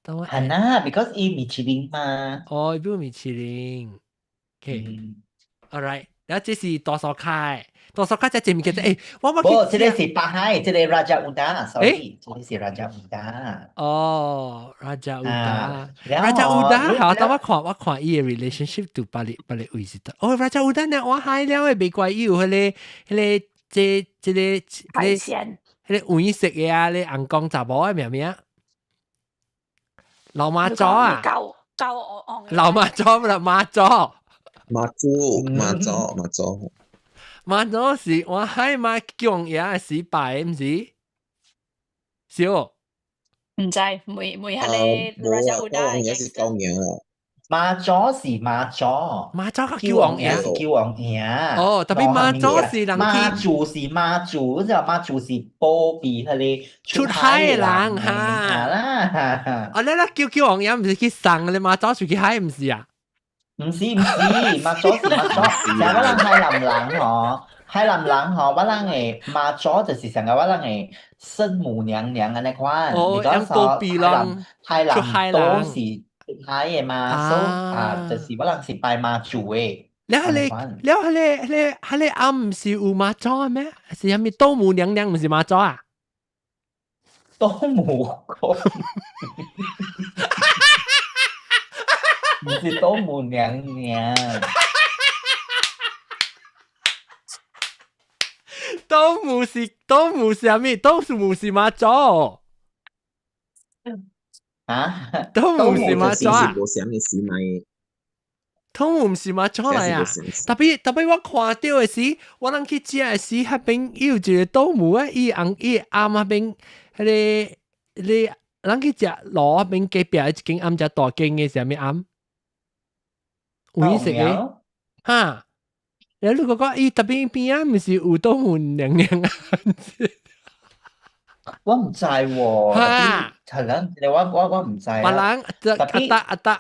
係啊 ，because 伊米其林嘛。哦，伊不米其林。OK，all right，然後這是多少卡？多少卡在前面嘅啫？我這裡是巴海，這裡Raja Uda，sorry，這裡是Raja Uda。哦，Raja Uda，Raja Uda，好，但我看伊嘅 relationship 就巴里位置得。哦，Raja Uda 呢，我嗨了嘅，未怪伊有迄個這海鮮，迄個黃色嘅啊，你紅光雜寶嘅名，老媽咗啊，老媽咗啦，媽咗。媽咗是我喺買姜嘢是擺唔是？少唔知每下你Raja Uda嘅是姜嘢啦。媽咗是媽咗，媽咗個叫王爺是叫王爺。哦，特別媽咗是人媽祖是媽祖，就媽祖是保庇佢哋出海嘅人嚇啦。哦，你叫王爺唔是去送你媽咗出去海唔是啊？唔是，媽咗是媽咗，成個人係林人嗬，係林人嗬，我人嘅媽咗就是成個我人嘅聖母娘娘嘅那款。哦，咁保庇人，係林都是出海嘅嘛，所以就是我人是拜媽祖嘅。แล้ว佢啱唔是有媽咗咩？是係咪都母娘娘唔是媽咗啊？都冇講。唔是都母娘娘，都母是係咪？都母是媽咗啊？都母是媽咗啊？都母是媽咗嚟啊！特別我看到嘅時，我諗去食嘅時，嗰邊有一個都母啊，伊啱嗰邊嗰個你諗去食羅嗰邊隔壁一間啱只大間嘅係咪啱？有意思嘅，哈！然後如果講伊特別邊啊，唔是有都母娘娘啊？我唔知喎，係啦，我唔知啊。別人阿德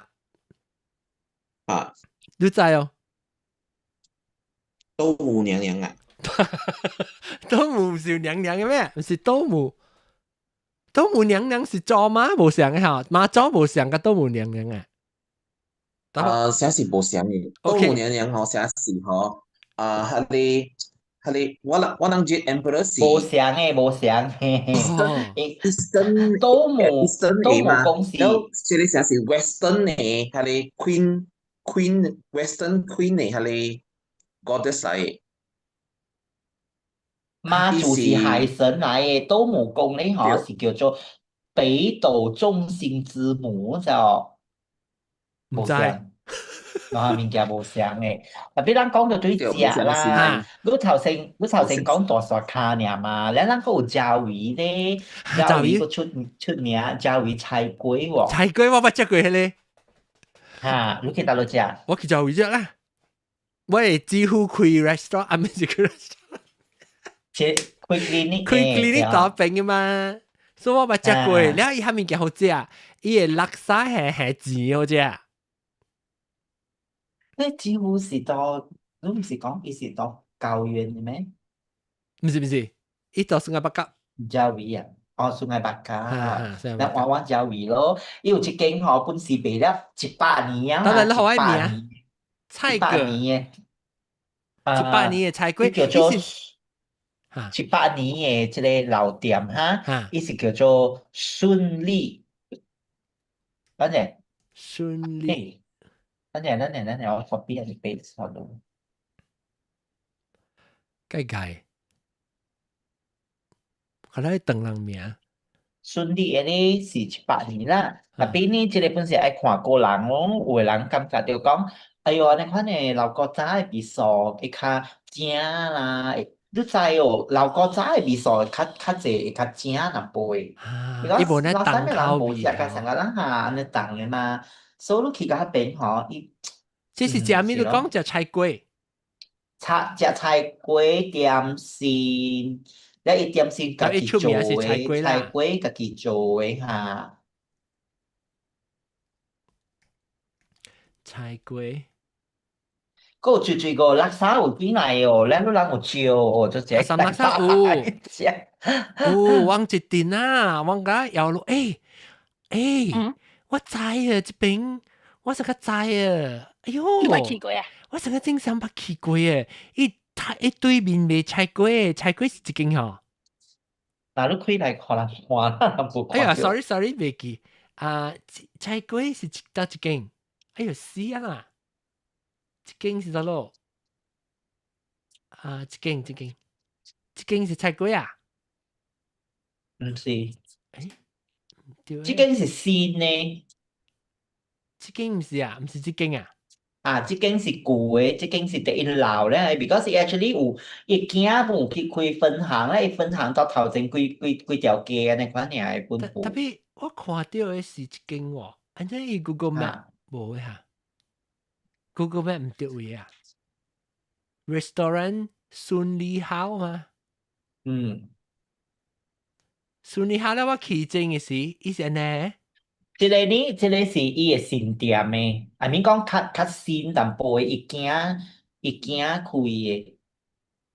啊，你知哦？都母娘娘啊？都母是娘娘嘅咩？唔是都母娘娘是做媽無上嘅嚇，媽做無上嘅都母娘娘啊。寫是無相嘅，都母娘娘嗬，寫是嗬，係我諗住 emperor 是無相嘅，都冇公司，然後這裡寫是 western 嘅，係 queen western queen 嘅，係 goddess 嚟。媽祖是海神嚟嘅，都冇公呢嗬是叫做北斗中心之母就無相。我下面嘅無相嘅，特別咱講到對食啦，你頭先講大沙卡爾嘛，咱個有椒魚咧，椒魚個出名，椒魚菜粿喎。菜粿我捌食過迄個。嚇，你去倒落食？我去椒魚食啦。我係幾乎開 restaurant，唔係開 restaurant。開 clinic 打餅嘅嘛，所以我捌食過。然後伊下面嘅好食，伊嘅垃圾係錢好食。你幾乎是到，你唔是講伊是到高原嘅咩？唔是，伊到sungai bakap。椒魚啊，哦sungai bakap，那玩椒魚咯。伊有一間嗬，本是賣了100年啊，當然你好愛名，菜個100年嘅，100年嘅菜粿，叫做100年嘅即個老店哈，伊是叫做順利，反正順利。等陣，我 copy 你 paste 喺度。計，佢哋等人名。順利嘅呢是100年啦，特別呢，即個本身愛看個人咯，有個人感覺到講，哎呦，你看呢老古早嘅味素會較正啦，你知哦，老古早嘅味素會較濟會較正淡薄。伊無咧重口味。食嘅成個人下安尼重嘅嘛。所以你去到嗰邊嗬，這是食咩？你講食菜粿，食菜粿點心，แล้ว伊點心家己做嘅，菜粿家己做嘅嚇。菜粿，嗰個最個垃圾有幾耐哦？咱都人有招哦，就食。垃圾有，往一定啊，往個搖路，誒。我知啊，這邊我是個知啊，哎呦，你捌去過啊？我成個正常捌去過誒，伊對面未菜粿，菜粿是一間吼。嗱，你開來看啦，看啦，冇哎呀看到。 ，sorry，未記啊，菜粿是一間，哎呦死啊啦，一間是啥咯？啊，一間是菜粿啊？唔是，誒，唔對這間是新的。這間唔是啊，唔是這間啊。啊，這間是舊的，這間是第一老咧，because actually 有一間有去開分行咧，分行到頭前幾條街呢款嘢係本特別我看到嘅是一間喎，安怎伊 Google Map 無呀 ？Google Map 唔對位啊 ？Restaurant 順利好嘛？順利好啦，我去正嘅是伊是安尼。這個是伊嘅新店嘅，I mean 講較新淡薄嘅一間開嘅。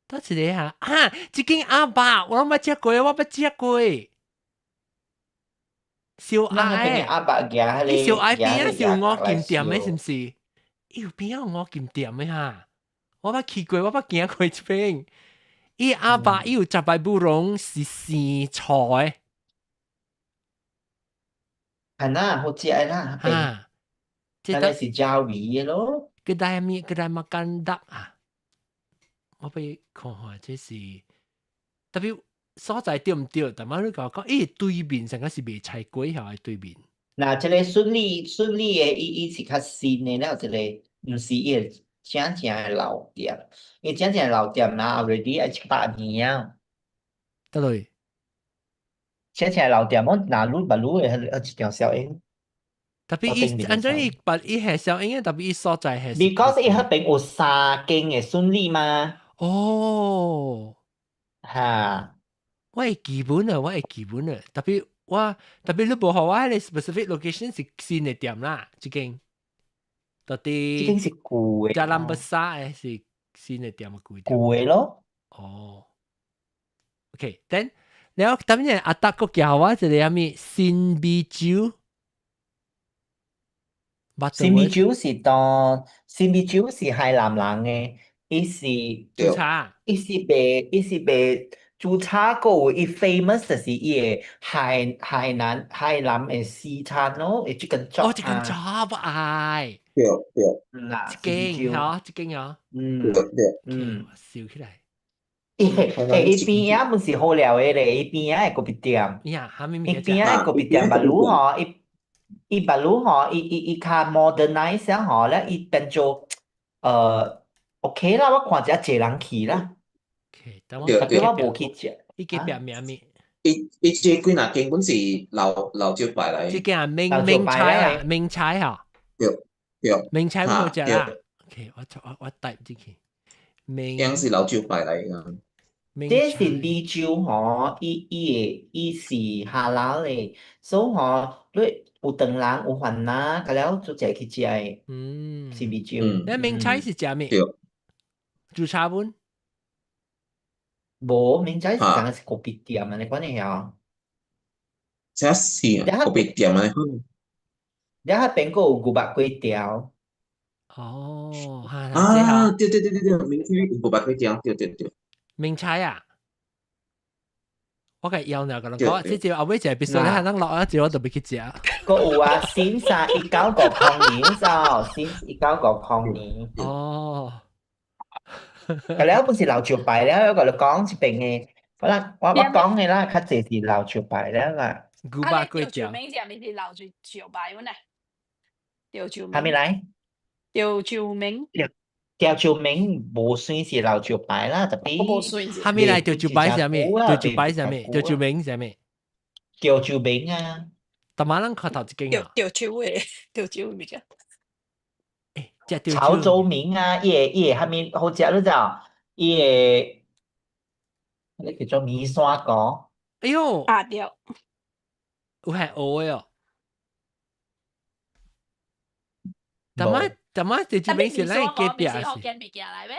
倒一個啊，這間阿爸，我捌食過，小愛，阿爸行伊小愛邊啊是有五金店嘅，是唔是？伊有邊有五金店嘅哈？我捌去過，我捌行過一邊。伊阿爸伊有十擺不容是生菜。係啦，好食啦，啊，這個是椒味嘅咯。kedai makan dak 啊，我俾看下，這是特別所在對唔對？但係你講，咦對面成個是賣菜粿喺對面。嗱，這個順利嘅，伊是較新嘅，然後這個唔是伊個正嘅老店，伊正嘅老店啦 already 係700年啊。得嘞。正嘅老店，我哪路把路嘅一條小英。特別伊按照伊把伊係小英，特別伊所在係。Because 伊嗰邊有3間嘅順利嘛。哦。嚇。我係基本啊，特別你冇學我係 specific location 是新嘅店啦，這間。到底。這間是舊嘅。Jalan Besar是新嘅店嘅舊店。舊嘅咯。哦。OK，then แล้วตอนนี้อาตาก็叫我這裡咩新美酒。新美酒是海南人嘅，伊是煮茶，伊是賣煮茶個，伊 famous 就是伊個海南嘅西餐咯，伊這間做這間做不愛。對。一間嚇，笑起來。伊邊啊，唔是好料嘅咧，伊邊啊係個別店。伊邊啊係個別店，馬路嗬，伊馬路嗬，伊較 modernize 啊嗬，咧伊變做OK 啦，我看一個人去啦。但我冇去食。伊個別名咩？伊這幾那間本是老招牌嚟。這間明菜啊，明菜嚇。對。明菜好食啦。OK，我type進去。明是老招牌嚟㗎。這是美酒嗬，伊是下樓嚟，所以嗬，你有當人有飯啦，咁了就食去食嘅。是美酒。那明菜是食咩？煮茶本？冇，明菜是講是個別店啊，你講你曉？這是個別店啊，你喺邊個有牛肉粿條？哦，對，明菜有牛肉粿條，對。明菜啊！我嘅要你講講，即係後尾就係必須你係能落啊，就我特別去食。個有啊，先生1990年就，先1990年。哦。咁了本是老招牌了，我哋講一邊嘅，我講嘅啦，較濟是老招牌了啦。牛肉粿條。名就咪是老招牌呢？條招名。係咪嚟？條招名。條招名無算是老招牌啦，特別。係咪嚟條招牌係咩？條招牌係咩？條招名係咩？條招名啊！但係人看頭一間啊。條招名嘅。潮州名啊，伊個係咪好食你知？伊個你叫做米線糕。哎呦！對。有係學嘅哦。但係條招名是嚟嘅邊啊？是學緊物件嚟咩？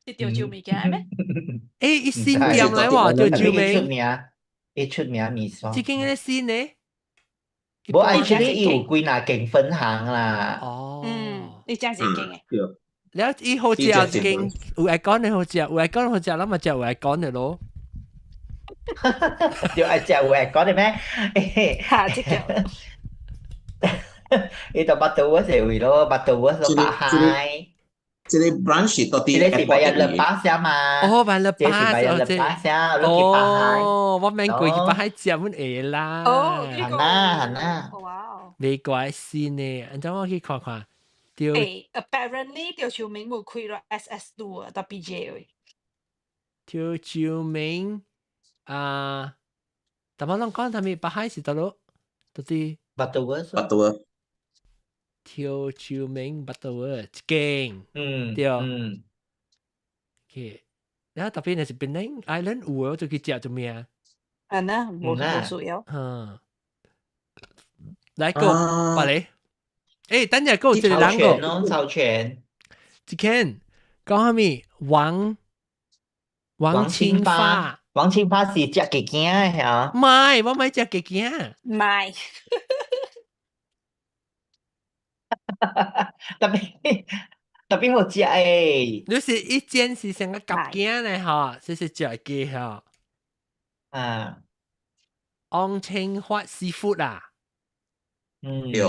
是條招物件嚟咩？伊新店嚟喎，條招名。伊出名米線。這間嘅新呢？无 actually 伊有几若間分行啦。你真是勁嘅。แล้ว伊好食勁，有愛講嘅好食，有愛講好食，咱咪食有愛講嘅咯。就愛食有愛講嘅咩？嚇，即叫。伊就Butterworth係位咯，Butterworth 咯八海。這個 branch 到底這個是拜日勒巴聲嘛？哦，拜日巴，這是拜日勒巴聲，落去八海。哦，我免過去八海食阮會啦。哦，係啦。哇！未怪先呢，按照我去看看。apparently 條潮明會開咗 SS2 啊，到 BJ 位。條潮明啊，但我諗講他們八海是到咯，到底 Butterworth。條潮明 Butterworth 一間，對。OK，然後特別係Penang Island 有我就去食做咩啊？啊呢，冇需要。來個話你。等陣個一個人個草泉，一間講下咪王清華是食雞驚嚇？唔係，我唔係食雞驚，唔係，特別好食誒。你是一間是成個夾驚咧嚇，就是食雞嚇。王清華seafood啊。對。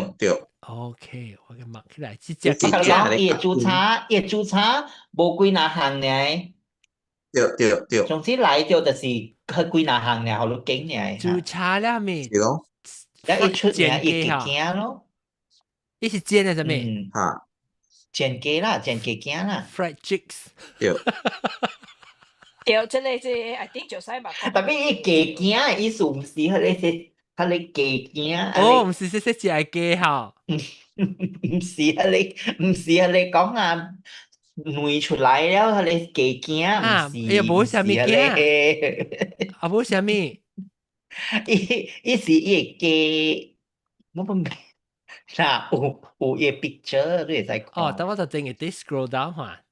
OK，我嘅默起來，只只。我講伊嘅煮茶無幾若行呢。對。總之來就就是佢幾若行呢，好多景呢。煮茶咧咪？對咯。然後伊出名伊雞驚咯。伊是煎嘅係咩？煎雞啦，煎雞驚啦。 Fried chicks。對。對，這個是 I think 就使吧。特別伊雞驚嘅意思唔是佢哋雞驚。哦，唔是食雞嚇。唔是你講啊，內出來了，佢哋雞驚唔是。又冇啥物驚。啊，冇啥物。伊是伊雞，我唔明。嗱，有伊 picture 你會使講。哦，等我就整個 scroll down 下。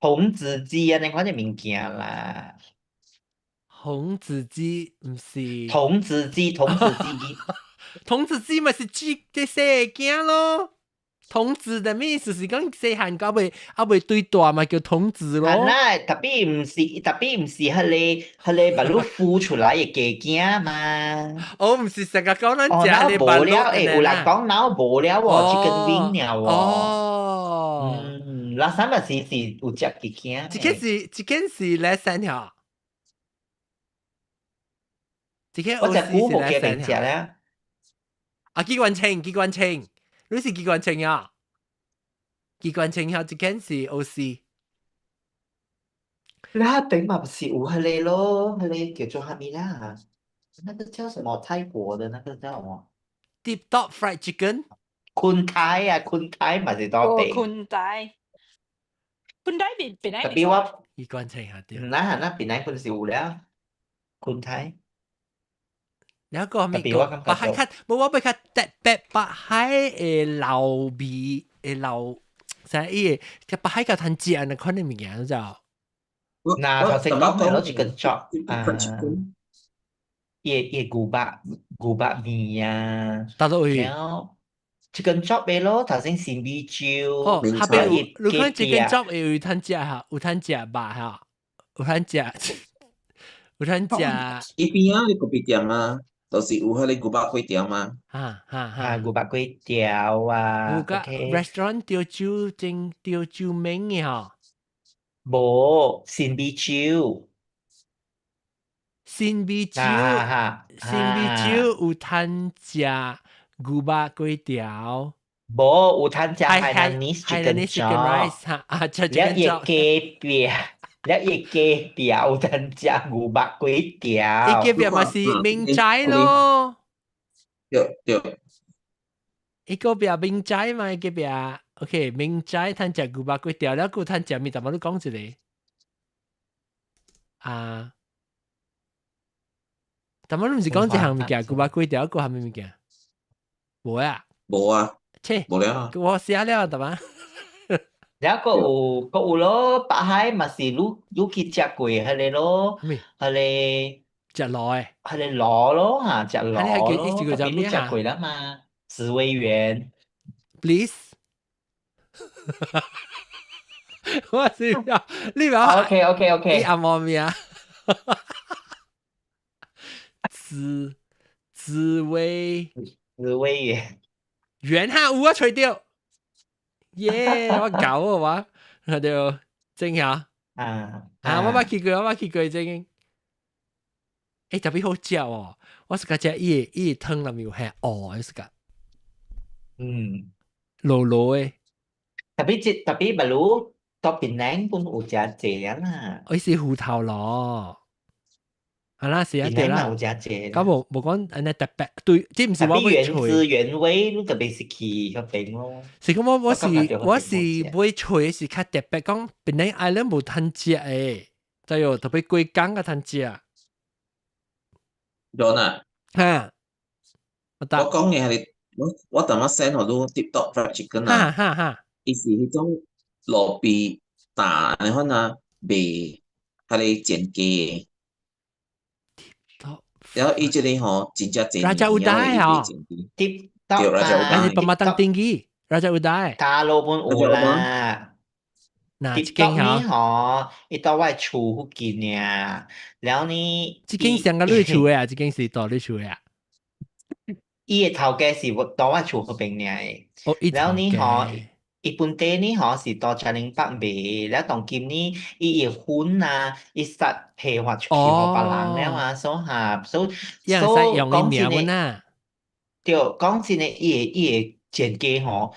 紅子雞啊，你看啲物件啦。紅子雞唔是。童子雞。童子雞咪是雞嘅細囝咯。童子的咩意思是講細漢到未對大嘛叫童子咯。特別唔是佢哋把路孵出來嘅雞囝嘛。哦，唔是成日講咱食嘅把路。有人講腦無了喎，只根วิ่ง了喎。哦。嗱，三日是有隻雞囝。這件是叻聲嚇。我隻股冇嘅名字咧。啊，機關清，你是機關清啊？機關清嚇，這件是 OC。那邊嘛不是有佢哋咯，佢哋叫做乜嘢啦？那個叫什麼泰國的那個叫什麼 ？Deep Top Fried Chicken。坤泰嘛是多地。坤泰邊特別我機關清嚇啲。那邊佢是有啦，坤泰。แล้วก็มีก็ปะไห้คัดบอกว่าไปคัดแต่แปะปะไห้เหล่าบีเหล่าใช่ที่ปะไห้กับทันเจียนคนนี้มีอย่างเจ้า嗱，頭先講嘅咯，一個 job 嘢古巴麵啊，大到去，然後一個 job 嘅咯，頭先是米酒，哦，下邊你看這個 job 有攤食嚇，有攤食吧嚇，有攤食，有攤食。一邊啊，你個別店啊。就是有迄個古巴粿條嘛，古巴粿條啊，有個 restaurant 調酒名嘅嗬，冇鮮米酒有攤食古巴粿條，冇有攤食Hainanese chicken rice 啊，就一雞餅。一雞條有攤食古巴粿條，一雞餅咪是明仔咯。對。一個餅明仔嘛，一個餅 ，OK， 明仔攤食古巴粿條，แล้วกู攤食咪怎麼都講一個啊？怎麼都唔是講一項物件，古巴粿條個係咩物件？冇啊。冇啊。切，冇了。我寫了，怎麼？然後個有咯，北海嘛是你去食過佢哋咯，佢哋食螺誒，係你螺咯嚇，隻螺你咯，叫做咩食過啦嘛，紫薇園 ？Please， 我是你話 OK，你阿媽咪啊？紫薇園下有啊，吹掉，耶！我搞啊嘛，我就整下我捌去過整。特別好食哦！我是講伊個湯裡面有係是個老誒。tapi baru Penang pun udah lah. Isi 芋頭咯，係啦，是一對 Penang 啦。嘛有食咁冇講安尼特別對，即唔是我會原汁原味，你特別是去嗰邊咯。是咁我是會吹是較特別講，Penang Island 冇通食誒，就有特別貴港嘅通食。有呐，我講嘅係我頭先 send 我 TikTok fried chicken 啊，伊是迄種路邊打然後呢賣係你煎雞嘅，然後伊這裡吼真正真Raja Udai 啊，對Raja Udai，還是爸媽當定義 Raja Udai，大陸本有啦。TikTok 呢嗬，伊到我厝附近啊，然後呢，這間上個你厝嘅啊，這間是到你厝嘅啊。伊個頭家是到我厝嗰邊嘅，然後呢嗬，伊本地呢嗬是到嘉陵北賣，然後當今呢伊款啊，伊實批發出去給別人了嘛，所以講真嘅，對，講真嘅，伊個煎雞嗬。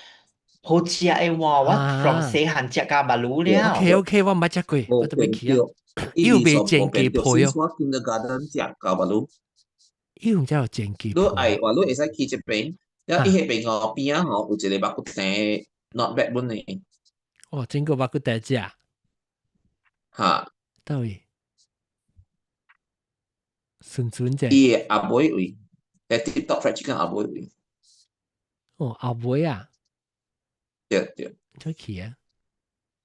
好食誒喎！我 from 細漢食到無了。OK， 我唔食過，我都未去啊。伊有賣煎雞鋪哦。我 kindergarten 食到無路。伊有只有煎雞鋪。你愛話你會使去這邊，然後伊迄邊吼邊啊吼有一個肉骨茶 ，not bad 本誒。哦，整個肉骨茶食。嚇。到位。順啫。伊個阿妹位，誒 TikTok fried chicken 阿妹位。哦，阿妹啊。對，出去啊！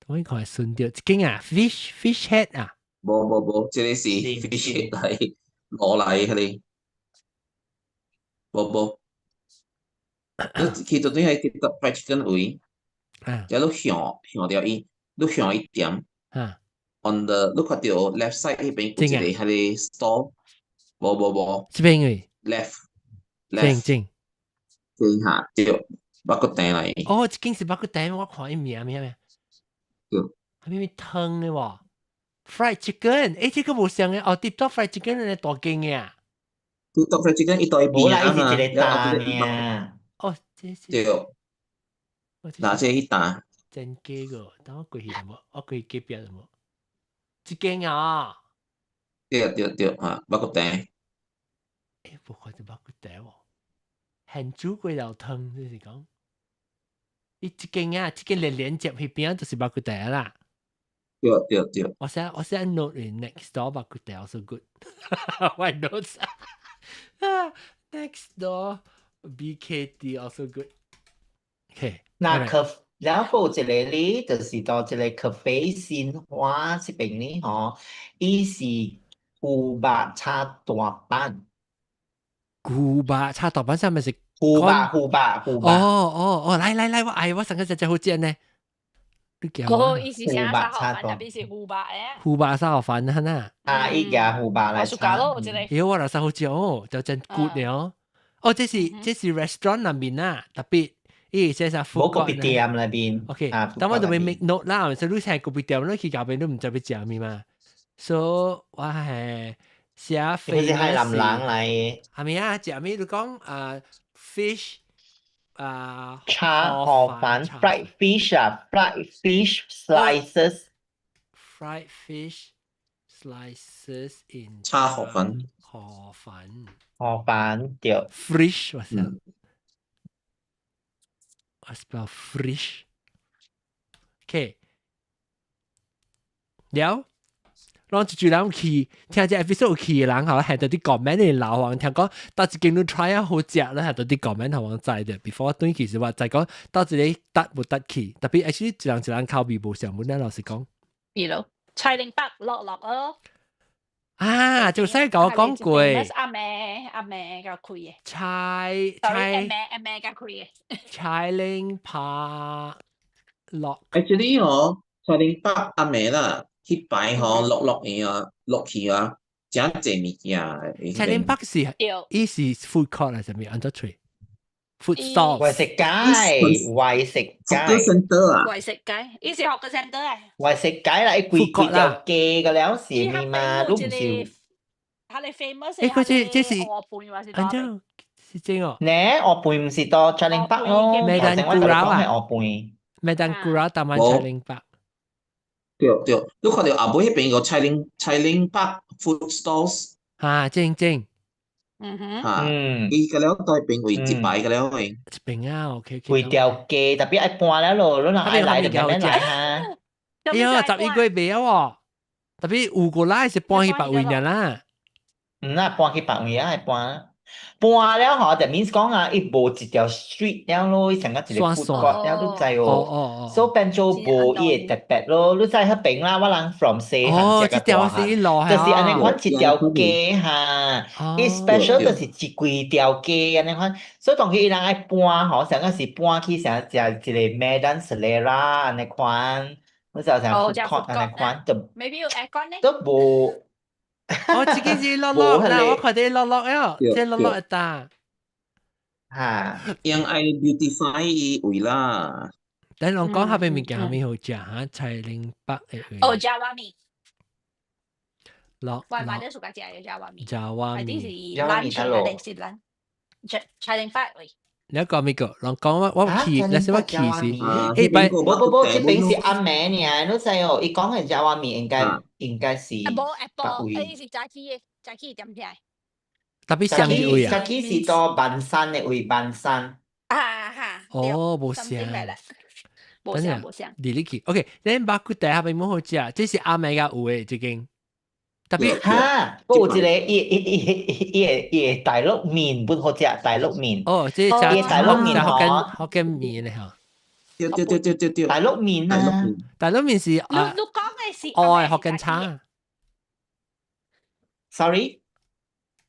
我看係順掉，一間啊 fish head 啊，冇，這個是 fish head 嚟攞嚟佢哋，冇，你去到啲係 TikTok fried chicken 位，然後向掉伊，你向一點，on the 你看到 left side 嗰邊有一個係啲 store，冇，這邊位 left，正下對。肉骨茶嚟。哦，這間是肉骨茶，我看伊名咩？係咩湯嘅喎 ？Fried chicken，這個冇上嘅哦 ，TikTok fried chicken 係大間嘅啊。TikTok fried chicken 一袋邊啊嘛，哦，這是。對。嗱，這一打。真雞個，等我過去啦冇，我過去隔壁啦冇。這間啊。對，嚇，肉骨茶。冇看到肉骨茶喎。現煮過條湯，就是講，伊一間連接迄邊就是肉骨茶啦。對。我寫 note next door 肉骨茶 also good。Why notes？ Next door BKT also good。OK。然後一個呢，就是到一個咖啡鮮花這邊呢，嗬，伊是牛肉炒大板。牛肉炒大板上面是牛肉。哦，來，我上個只好食呢。意思係沙河粉入邊是牛肉嘅。牛肉沙河粉係呐。伊個牛肉來炒。我話沙河食哦，就真 good 了。哦，這是 restaurant 入面啊，特別，伊寫啥 food court 冇個店入邊。OK，但我就會 make note 啦，所以你係個店，你去嗰邊都唔知要食咩嘛。所以我係。寫肥呢係男人嚟，係咪啊？食咩？你講fish 炒河粉 fried fish 啊 ，fried fish slices，fried fish slices in 炒河粉，河粉對 ，fish 我想，我 spell fish，OK， 了。讓住人去聽隻 episode 去嘅人，係到啲 comment 嚟鬧我，聽講到一間都 try 啊好食咧，係到啲 comment 係我知嘅。before 對其實話就係講到自己得冇得去，特別 actually 一人口味冇上本咧，老實講。比如菜寧北落咯。啊，就使甲我講過。阿妹甲開嘅。菜阿妹甲開嘅。菜玲拍落。Actually 菜玲北阿妹啦，去擺落去啊，真濟物件。菜玲北是伊是 food court 係咪？按咗吹 food stall。為食街，為食街。center 啊。為食街，伊是學個 center 啊。為食街啦，伊貴條雞個了是咪嘛？都唔少。佢哋 famous 誒，佢這是鵝盤還是按照是正哦。呢鵝盤唔是多菜玲北咯，咩蛋頭先我就講係鵝盤。咩蛋咕啦，搭晚菜玲北。對，你看到阿妹迄邊個菜玲北 food stalls。正。伊個了對邊位一排個了誒。一邊啊 ，OK。貴條雞，特別愛搬了咯，你若愛來就慢慢來哈。哎呀，11個未啊，特別有個來是搬去別位嘅啦。唔啦，搬去別位啊，係搬。搬了吼，就 means 講啊，伊無一條 street 了咯，伊成個一個 food court 了，你知哦。所以變做無伊個特別咯，你知迄邊啦，我人 from 西漢食個大漢，就是安尼款一條街哈，伊 special 就是一規條街安尼款，所以當佢伊人愛搬吼，成個是搬去成一個 Medan Selera 安尼款，你知成 food court 安尼款，就 maybe 有 aircon 呢？都無。我自己是落嗱，我看啲落啊，即係落一打。嚇，因愛 beautify 伊位啦。等我講下邊物件咩好食嚇，菜玲北嘅位。哦，Java meat。落。我買咗暑假食嘅 Java meat。Java meat。係啲是 lunch 定是 lunch？菜玲北位。你講咩個？人講我歧，你識我歧視？誒，拜，不，這邊是阿妹呢，你知哦？伊講嘅 Java meat 應該是北位。誒是炸雞點聽？特別上嘅位啊？炸雞是到半山嘅位，半山。嚇。哦，冇上。冇上。離離奇。OK，你白骨底下邊冇好食，這是阿妹嘅有嘅最近。特別嚇，不過一個伊大陸麵不好食，大陸麵。哦，即係大陸麵福建麵咧嚇。對。大陸麵啊！大陸麵是你講嘅是係福建茶。Sorry。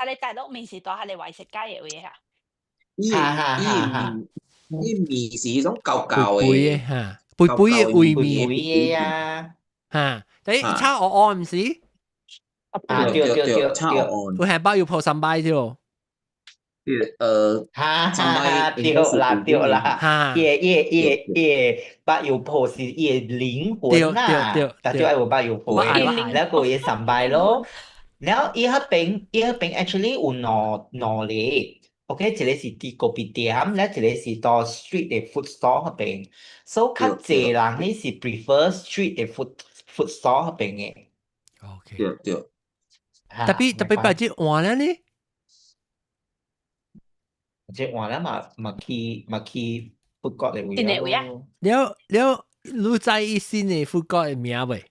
你大陸麵是當係你為食街嘅嘢嚇。伊麵是迄種膠膠嘅嚇，肥嘅燴麵嘅啊嚇，但係炒鵝唔是？對，炒鵝。佢係包要鋪三擺啫喎。對啦，八油鋪是伊靈魂啦，但係有八油鋪，แล้วก็伊三擺咯。แล้ว伊迄邊 actually 有兩咧。OK， 一個是啲個別店，咧一個是到 street 嘅 food store 嗰邊，所以較濟人咧是 prefer street 嘅 food store 嗰邊嘅。OK，對。特別把隻換了呢？隻換了嘛去 food court 嘅位啊。了，你知伊新嘅 food court 嘅名未？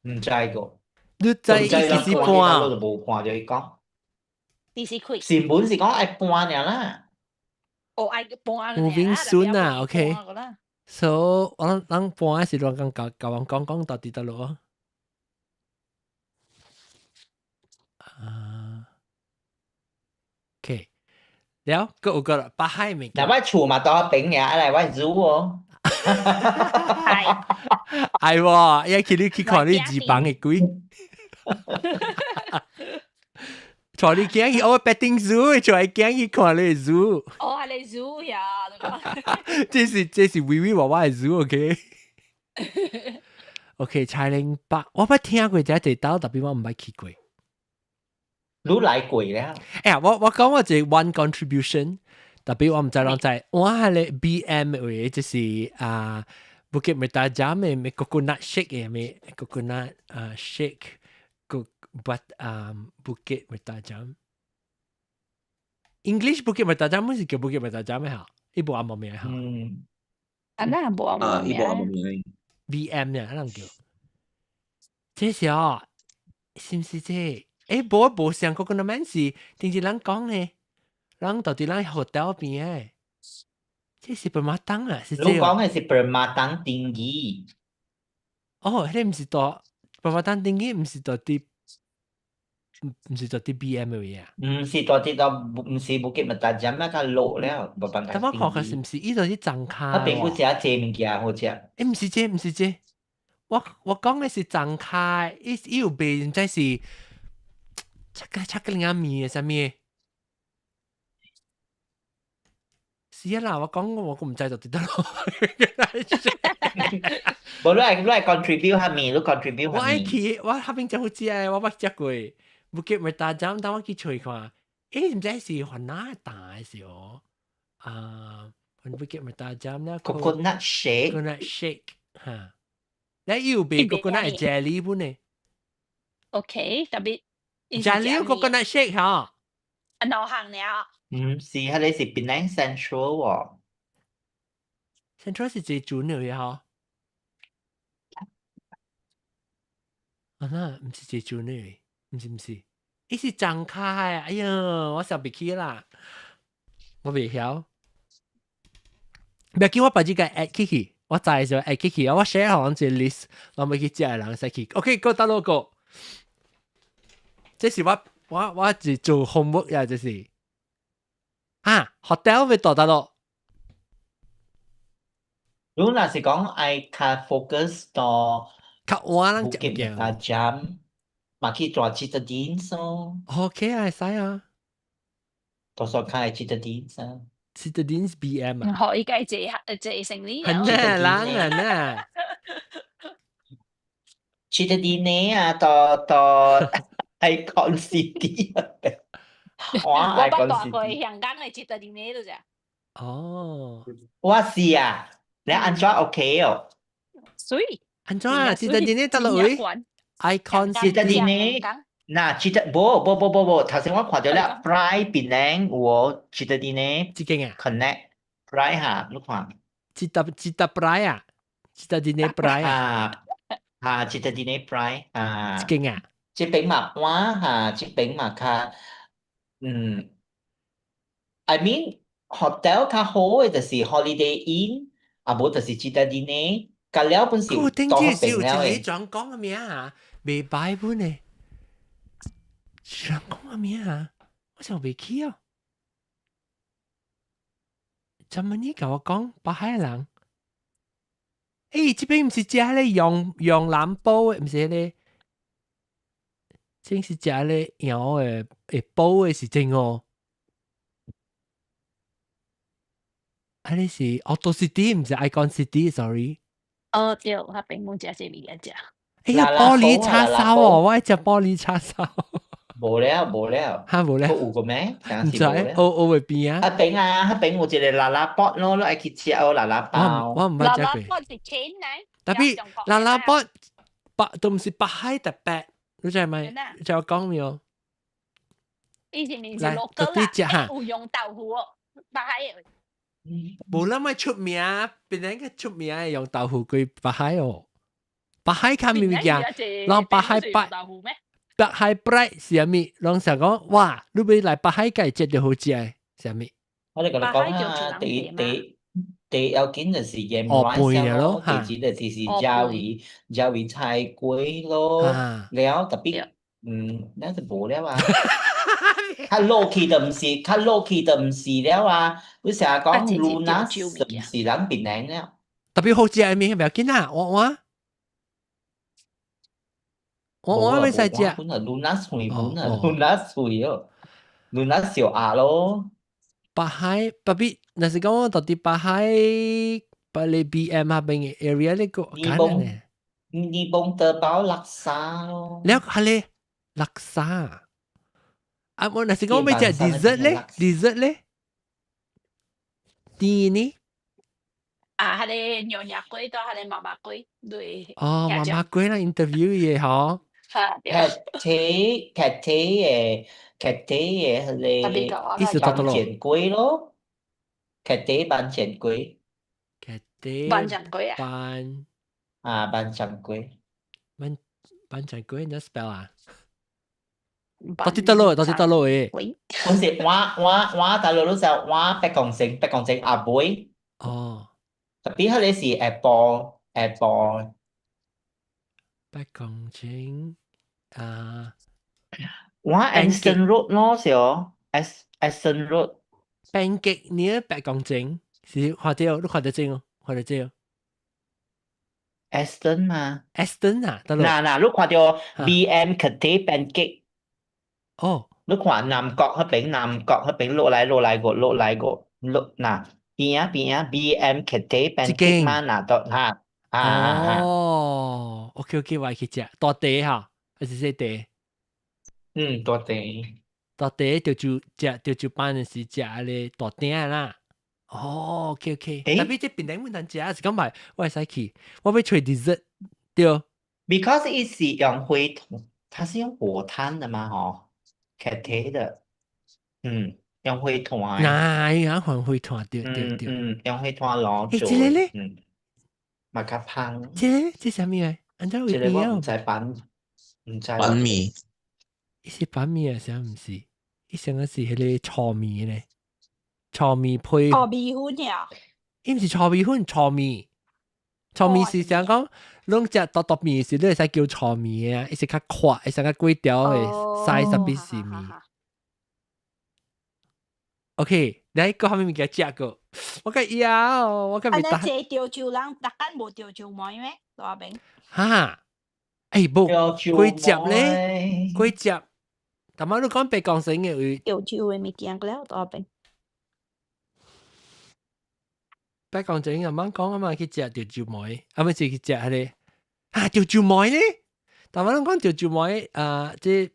唔知個。你知伊是搬？我就冇看咗伊講。新聞是講愛搬嘅啦。哦，愛搬嘅。Moving soon 啊 ，OK。So， 我人搬嘅時陣講教人講到底得咯。OK，แล้วก็อุกระปะให้ไม่แต่ว่าชูมาต่อเป็นเนี่ยอะไรว่ารู้อ๋อ係喎，一見你去看你字榜嘅鬼，坐你驚去我 petting zoo， 坐係驚去看你 zoo。哦，係你 zoo 呀？這是微微娃娃嘅 zoo，OK。OK， 菜玲北，我捌聽過這地道，特別我唔捌去過。รู้หลาย鬼แล้ว我講我這 one contribution， 特別我唔知人知，我係咧 BM 嘅，就是Bukit Mertajam 嘅 coconut shake 嘅咩 coconut shake but Bukit Mertajam English Bukit Mertajam 唔是叫 Bukit Mertajam 嘅嚇，伊部阿冇名嚇，那冇阿冇名 BM 呢，可能叫，這時候是唔是這？冇上過個那門是定是人講呢？人到底人 hotel 邊誒？這是伯馬當啊，是這樣。你講嘅是伯馬當定義。哦，迄個唔是到伯馬當定義，唔是到啲唔是做啲 BM 嘅嘢啊？唔是多啲到，唔是冇結物大針啦，佢落了，冇辦法。但我看佢是唔是呢度啲藏卡？佢並唔係借物件好食。誒唔是借，唔是借。我講嘅是藏卡，伊有賣唔知是巧克力阿米嘅啥物？是啊啦，我講我唔知就得咯。冇你係 contribute 下面，你 contribute 我下面。我下邊就好食嘅，我捌食過。不結咪大針，等我去吹看。誒唔知是雲南大嘅時候啊，不結咪大針咧。coconut shake 嚇，你要俾 coconut jelly 本呢 ？OK，特別 jelly coconut shake 嚇。流行了。唔是，佢哋是 Penang Central 喎。Central 是最準嘅嚇。啊那唔是最準嘅，唔是，伊是張開，哎呀，我想不起啦，我未曉。唔要叫我把這個 add 起去，我知就 add 起去，我 share 好像一個 list，我咪去食嘅人使去。OK，go 得咯個，這是我是做 homework 呀，這是啊 hotel 咪到得咯。如果那是講愛較 focus 到較晏人食嘅大針，嘛去做Citadines咯。OK 啊，使啊。多數看係 Citadines 啊。Citadines BM 啊。可以借成呢？很難啊。Citadines 啊，到 Icon City 我不過過香港嘅接得啲咩都啫。哦，我是啊，你安裝 OK 哦。所以安裝啊，接得啲咩得落去 ？Icon Citadines 嗱，Citadines 冇，頭先我看到啦 ，Fry Penang 有 Citadines 幾間啊 ？Connect Fry 下，你看。Cita Fry 啊，Citadines Fry 啊。Citadines Fry 啊。幾間啊？這邊嘛我嚇，這邊嘛較I mean hotel 較好嘅就是 Holiday Inn，啊無就是 Citadines，隔了本是佢頂多住邊了誒。想講個名啊，未擺本呢。想講個名啊，我想未記哦。怎麼你甲我講北海人？誒，這邊唔是食咧羊腩煲嘅，唔是咧，真是食咧羊嘅煲嘅是真哦。啊，你是 Auto City 唔是 Icon City，sorry。哦，對，我並冇食這物件。哎呀，玻璃叉燒哦，我愛食玻璃叉燒。無了，嚇無了，有個咩？唔知，我會邊啊？嗰邊有一個啦啦卜咯，你愛去食哦啦啦包。我唔捌食過。啦啦卜是錢呢？特別啦啦卜都唔是北海特別，你知咪？你知我講沒有？以前你是落糕啦，有用豆腐哦，北海嘅。冇那麼出名，別人嘅出名係用豆腐佢北海哦。北海看咩物件？讓北海北海 bright 是啥物？讓成講哇，你要來北海街食就好食誒，啥物？我哋講啊，第要緊就是鹽灣咯，第二就是嘉義菜粿咯，了特別那就無了啊。較 low key 就唔是了啊！你成日講 Luna 就唔是人邊嚟了。特別好食嘅面係咪要緊啊？我未使食。Luna 水本啊 ，Luna 水哦 ，Luna 小鴨咯。北海特別，那是講到底北海把你 BM 下邊嘅 area 呢個揀咧。你幫得包laksa咯。แล้ว係咧laksa。啊，我那是講咩啫 ？dessert 咧，啲呢？啊，係你牛肉粿到係你麻麻粿，對。哦，麻麻粿啦 ，interview 嘢嗬。劇嘅係你板前粿咯，劇板前粿。板前粿啊？板前粿。板前粿點 spell 啊？到底得咯誒？我是我大陸都就我北港城阿妹。哦。特別係你是 apple。北港城啊，我 Anson Road 咯，小 Anson Road。pancake 呢8公斤，是看到你看得正哦，看得正。Aston 嘛 Aston 啊，得咯。嗱，你看到 BM Cathay Pancake。哦。你看南角嗰邊落嚟嗱，邊BM Cathay Pancake 嘛嗱，到哦，OK，我去食大地哈，還是細地？大地。大地就班的時食咧大鼎啦。哦，OK，但係這邊頂唔能食，是講埋我會使去，我要吹 dessert 對。Because 一是用灰桶，它是用火炭的嘛，吼 ，Cathay 的，用灰桶啊。用灰炭對。用灰炭攞做。這個咧，馬卡胖。這什麼嚟？按照這個我唔知板，唔知。板米。伊是板米啊？啥唔是？伊成個是迄個糙米咧，糙米配。糙米粉呀？伊唔是糙米粉，糙米。糙米是想講，攏食剁米是你會使叫糙米啊，伊是較闊，伊是較幾條嘅，size 比是米。OK，你講下面物件食過，我個要，我個未得。安尼坐潮州人，逐間無潮州妹咩？大餅。哈，無粿夾咧，粿夾。但係你講白講成嘅會。潮州嘅物件個了大餅。白講正啊，啱講啊嘛，去食潮州妹，啊唔是去食迄個潮州妹咧。但係你講潮州妹即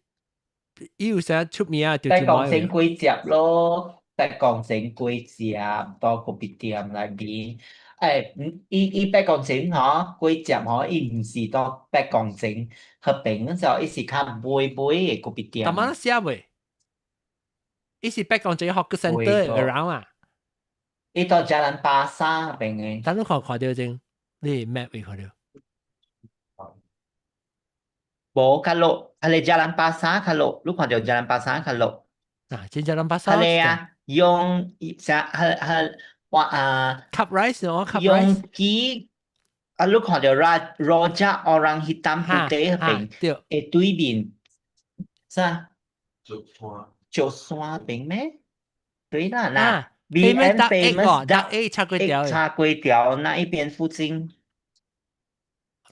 有啥出名啊？潮州妹。白講成粿夾咯，白講成粿夾，多個別店內邊。伊白講成嗬，粿夾嗬，伊唔是多白講成合併嗰時候，伊是較微嘅個別店。但係寫袂，伊是白講成hawker center around 啊。伊到加蘭巴沙邊嘅。但你看到正，你 map 會看到。無較落，係你加蘭巴沙較落，你看到加蘭巴沙較落。即加蘭巴沙。係你啊，用係cup rice 我 cup rice。用機你看到 Raja Orang Hitam Putih 邊誒對面，啥？竹山邊咩？對啦，那 BM Famous Duck 叉粿條那一邊附近。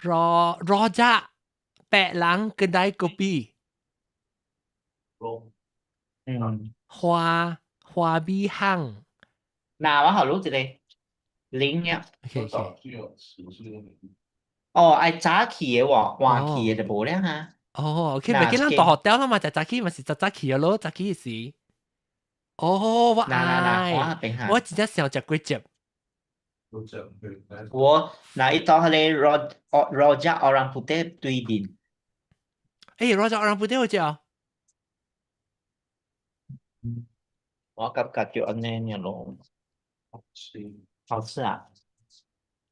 Raja 白人kedai kopi。花米香。嗱，我學錄一個零啊。愛早起嘅喎，晚起嘅就冇咧嚇。OK，咪見到大學掉啦嘛，就早起咪是早起嘅咯，早起時。我愛，我真正想食粿夾。我嗱一到迄個 Raja Orang Putih 對面。Raja Orang Putih 好食啊？我感覺就安尼咯。好吃啊！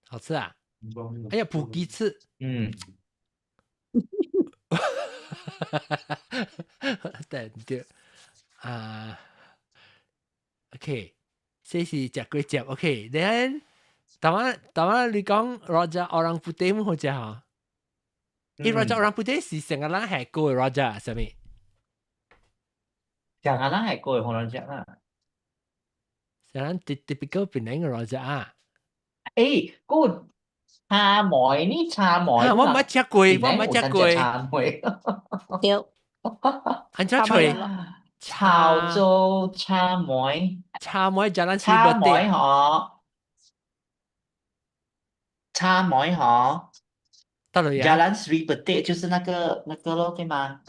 好吃啊！哎呀，普吉翅。對OK，這是食粿夾 OK。Then 但係你講 Raja Orang Putih 好食嚇？Raja Orang Putih 是成個人係過 Raja 係咪？成個人係過可能食啦。成個人 typical 邊個 Raja 啊？Good。茶梅呢？茶梅。我唔係食過，我唔係食過。茶梅。對。安怎吹？潮州茶梅。茶梅就咱茶梅嗬。茶梅嗬。Jalan Sri Betik 就是那個咯，對嗎？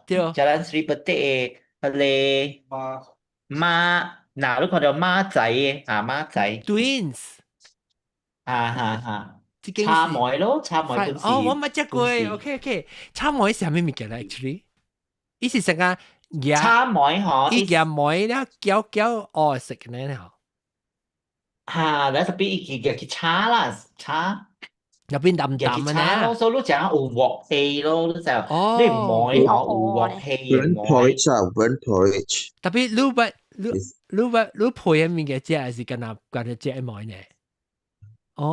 對。Jalan Sri Betik 嘅馬，嗱，你看到馬仔嘅馬仔。Twins。茶梅咯，茶梅本是。我唔係食過 ，OK， 茶梅係咩物件咧 ？Actually， 伊是成個茶梅嗬，伊嘅梅咧膠食嘅咧嗬。你特別伊嘅茶啦，茶。入邊淡淡嘅咧，所以你講有鑊氣咯，你就你唔會有鑊氣嘅。Burnt porridge。特別你配嘅物件食係是跟食嘅梅呢？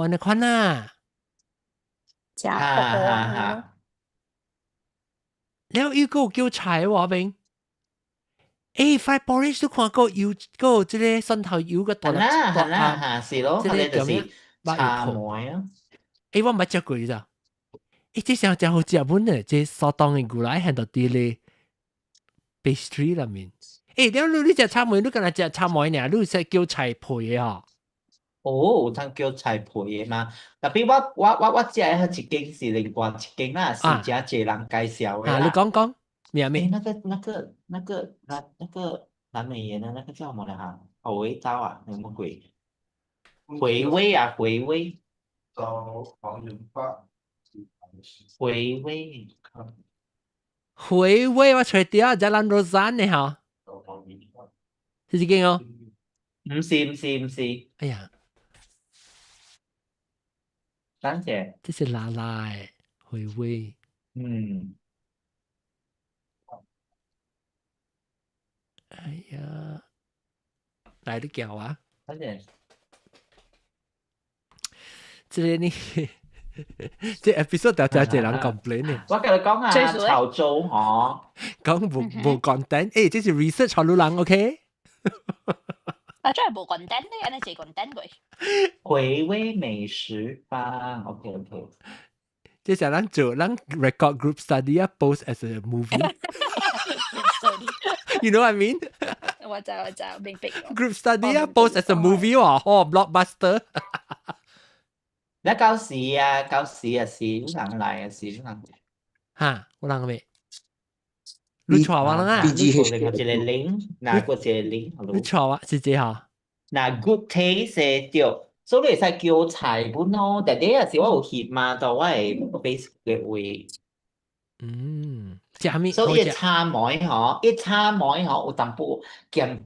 你看啊，食好。แล้วอีก叫菜喎邊 fried porridge 都看過油，個即個蒜頭油個大粒係啦，是咯，即個叫咩？叉梅啊！我唔食過咋？即上真好食本咧，即砂糖嘅牛奶喺度啲咧 pastry 裏面。你食叉梅，你敢若食叉梅呢？你食叫菜皮嘅嗬？有通叫菜皮嘅嘛？特別我食嘅迄一間是另外一間啦，是真濟人介紹嘅啦。你講咩？那個南美人的那個叫什麼來哈？好味道啊，有乜鬼？回味啊，回味。回味。回味我除掉就蘭羅山嘅嗬。是這間哦？唔是。哎呀，等陣。這是辣辣嘅回味。哎呀，來得叫啊！等陣。這個呢？這 episode 就真係人 complain 嘅。我跟你講啊，潮州嗬，講冇 content，這是 research 好多人 OK。啊，真係冇 content 呢，安尼係 content 佢。回味美食吧 ，OK。這是咱做咱 record group study 啊 ，post as a movie。You know what I mean？ 我知，明白。Group study 啊 ，post as a movie 喎，blockbuster。你舊時啊，是人嚟啊，是人。嚇，我諗咩？你錯話啦，你錯另外一個零，哪個一個零？你錯話是這嚇。嗱 ，good taste 對，所以你會使叫菜本咯。但係有時我有翕嘛，就我係 Facebook 嘅會。食咩？所以一叉梅嗬，有淡薄鹹，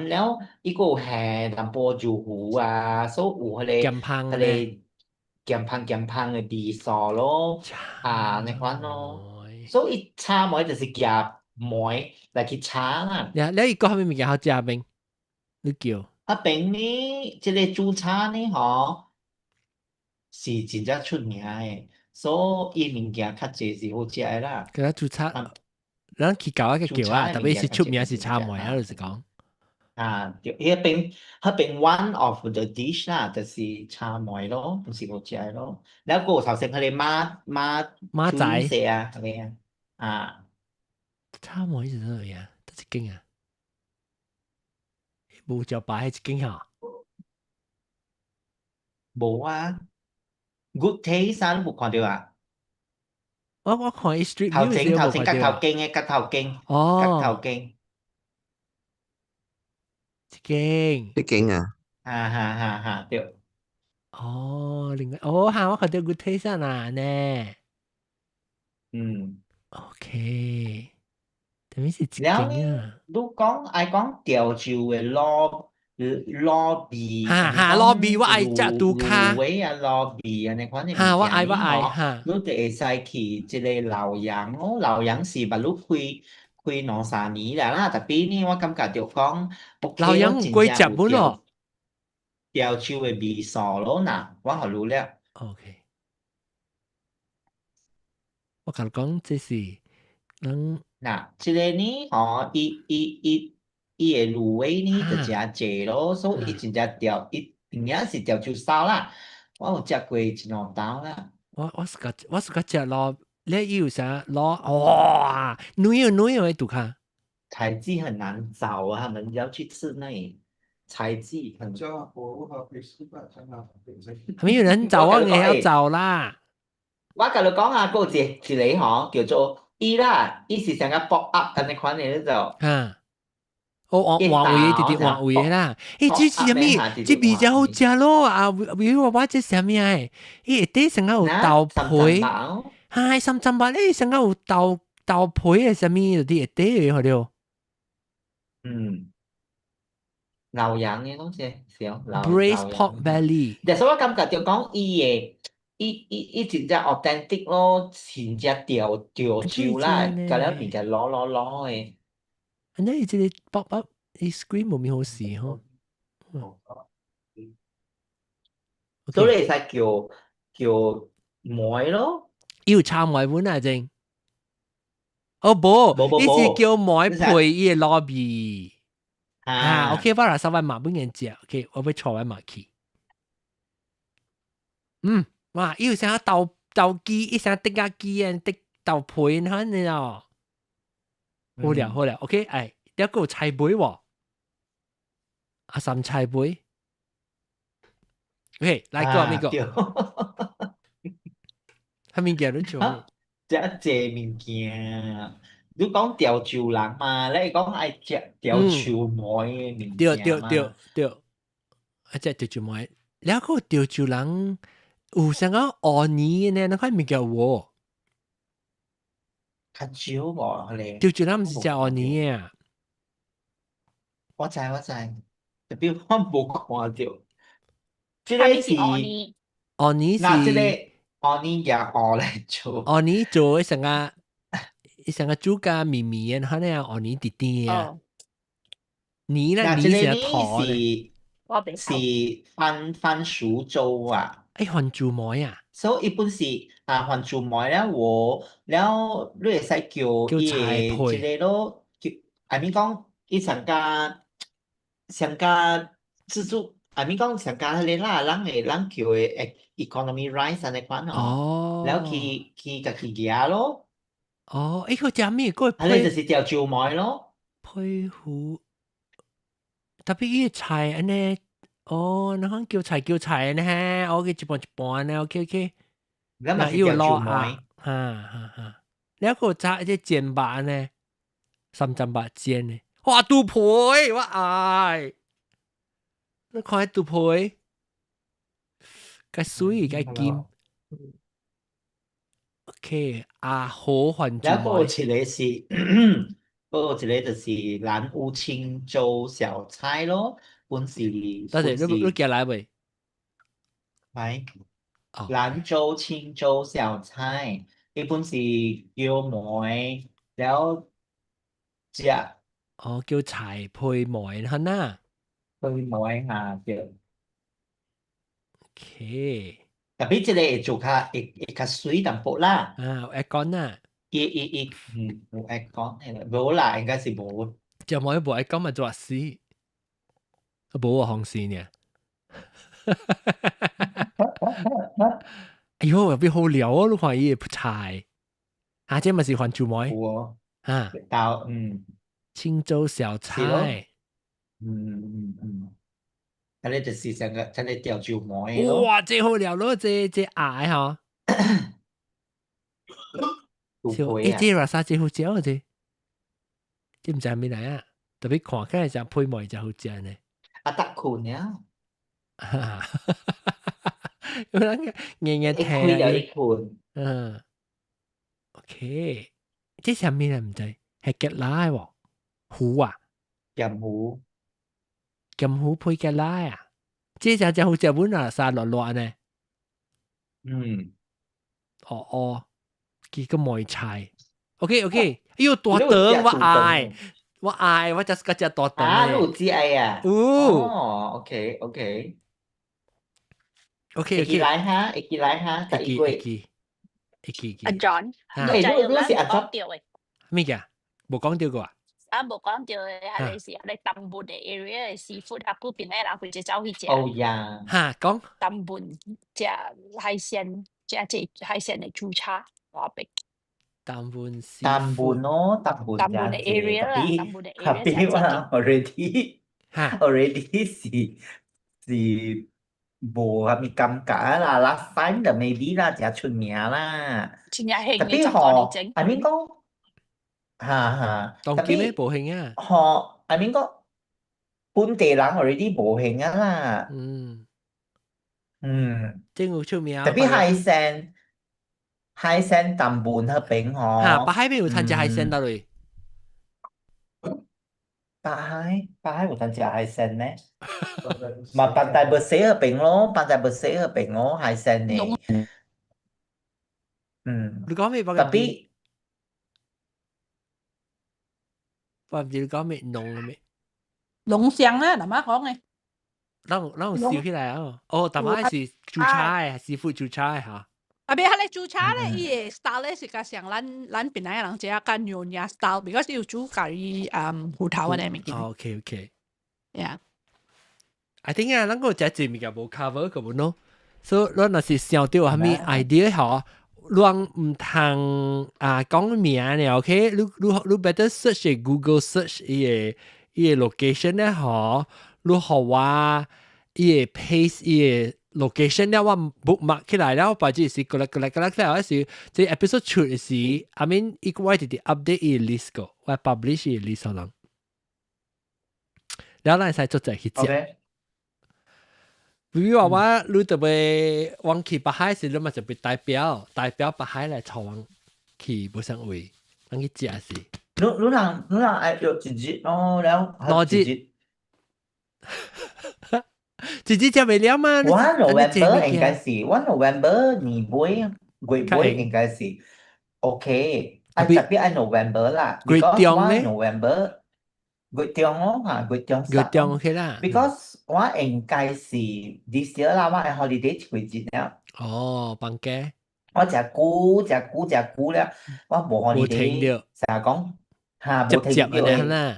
然後伊個有下淡薄油糊啊，所以有鹹香咧。鹹香嘅味素咯，你看咯，所以叉梅就是夾梅來去叉啦。你一個係咪物件好食邊？你叫？邊呢？即個煮叉呢？嗬，是真正出名嘅，所以物件較濟是好食嘅啦。佢煮叉，咱去搞一個叫啊，特別是出名是叉梅啊，就是講。對，迄邊 one of the dish 啦，就是叉梅咯，就是好食咯。แล้วก็頭先佢哋馬仔食啊，係咪啊？叉梅是乜嘢啊？得一間啊？冇就擺喺一間嚇。冇啊 ，good taste 啊，你冇看到啊？我看 Street頭 View 前吉頭經。一間啊，對。另外嚇，我看到 Good Taste 啊呢。OK，等於是一間啊。你講潮州嘅攞味，攞味我愛食杜卡。滷味啊，攞味啊，你看你我愛嚇。你就會使去即個老陽咯，老陽是吧？你開2-3年啦，特別呢，我感覺就講，老陽貴食本咯。潮州嘅味素咯，嗱，我學รู้了。OK， 我同你講，這是嗱，即個呢，伊嘅滷味呢就真濟咯，所以伊真正伊應該是潮州燒啦。我有食過一兩道啦。我是個食咯，你有啥咯？哇，女嘅杜卡。菜雞很難找啊，他們要去吃那菜雞很。沒有人找，我也要找啦。我跟你講啊，嗰一個嗬叫做伊啦，伊是成個 pop up 咁嘅款嚟咧就。換位啦。這是咩？這比較好食咯。比如話這是咩誒？啲成個有豆皮，係三八咧，成個有豆皮係什麼啲啲嘅嗰啲。牛羊嘅東西少。Braised pork belly。但係我感覺就講伊真正 authentic 咯，真正潮州啦，嗰啲物件攞嘅。อันนี้จะได้ป๊อปอัพไอศกรีม冇好事嗬。所以你使叫梅咯。要插梅本啊正。哦無，無伊是叫妹配伊個 lobby。OK，我來稍微慢本人食 ，OK， 我要坐位埋去。哇，伊有啥豆機，伊啥滴仔機啊，滴豆配嚇你哦。好了 ，OK， 哎，一個菜杯喎，三菜杯。OK，來個咩個？係物件你做咩？這濟物件。你講潮州人嘛，你講愛食潮州妹嘅物件嘛？對，啊只潮州妹，แล้ว個潮州人有啥個芋泥呢？那塊物件喎，較少喎咧。潮州人唔是食芋泥啊？我知，特別我冇看到。這個是芋泥是，嗱，這個芋泥也芋來做。芋泥做一成個煮個米米嘅，可能芋泥啲啲啊。泥咧，泥是糖咧。是番薯粥啊！番薯妹啊！所以一般是番薯妹咧，แล้ว你會使叫伊個即個咯，叫I mean 講伊上加自助，I mean 講上加迄個啦，人叫嘅 economy rice 安尼款哦，แล้ว佢家己夾咯。哦，伊個食咩？個配，你就是潮州妹咯。配糊。特別伊菜安尼，那可叫菜呢？我嘅一半呢 ，OK。那要落啊，แล้ว個炸即煎白呢，3針白煎呢，哇杜培，我愛，你看杜培，個水個金 ，OK， 好番薯。แล้วก็一個是，個一個就是蘭烏青州小菜咯，本是。但是你寄來未？係。蘭州青州小菜，一般是叫梅，แล้ว食。叫菜配梅嚇呐。配梅下叫。OK。特別這個會做較水淡薄啦。有會講啊。冇會講嘅，冇啦，應該是冇。就冇一部會講咪做死，冇行事呢。哎呦，入邊好料啊！你看伊個菜，這咪是番薯妹青州小菜。嗰啲就是成個真係潮州妹咯。哇！這好料咯，這矮嚇。這拉沙這好食啊！這唔知係咩嚟啊？特別看起來就配梅就好食呢。得款啊！有人硬聽。OK， 這係咩嚟唔知？係吉拉喎，糊啊？鹹糊配吉拉啊？這就好食本啊，沙落落呢。幾個梅菜。OK， 哎呦，大腸我愛，我just 嗰隻大腸咧。你知愛啊？OK。會來哈，第一季。阿 John， 你是阿 John 掉嘅。咩嘅？冇講掉過啊？冇講掉嘅，係你時你淡本嘅 area 嘅 seafood，阿嗰邊咧，人佢就走去食。呀。講淡本食海鮮，食海鮮嘅煮茶，話俾。淡本咯，淡本嘅 area 啦，淡本嘅 area。already 是冇係咪尷尬啦？Last time 就未必啦，就出名啦。特別嗬，I mean 講，當見咩冇興啊？I mean 講，本地人 already 冇興啊啦。真好出名。特別海鮮淡本嗰邊嗬。北海邊有攤隻海鮮得嚟。北海有攤隻海鮮呢？嘛，班大伯死嗰邊咯，海鮮呢。你講咩？特別。唔知你講咩濃嘅咩？濃香啊，大媽講嘅。讓笑起來啊！大媽是煮菜，師傅煮菜嚇。啊，别佢哋煮茶咧，伊嘅 style 咧是較像咱邊來人食較牛nhà style，because 有煮咖喱芋頭嗰啲物件。OK， I think 啊，咱個只節目嘅冇 cover 個本咯，所以咱若是想到係咪 idea 嗬，亂唔通講名咧 ，OK？ 你 better search Google search 伊個 location 咧嗬，你學我伊個 paste 伊個 location 咧，我 bookmark 起來了，或者是過來，嗰時即 episode 出嘅時 ，I mean 伊個我哋 update 伊個 list 個，我 publish 伊個 list 可能，然後咱使做再去講。比如話你特別往去北海時，你咪就被代表北海來朝往去不上位，咱去食是。你人愛約一日咯，แล้ว自己食未了嘛？1 November 應該是1 November 年尾應該是 OK。特別係 November 啦 ，because 1 November 月中咯嚇，月中 OK 啦。because 我應該是 this year 啦，我係 holiday 季節了。哦，放假。我食久了，我冇 holiday，成日講嚇冇停掉嘅。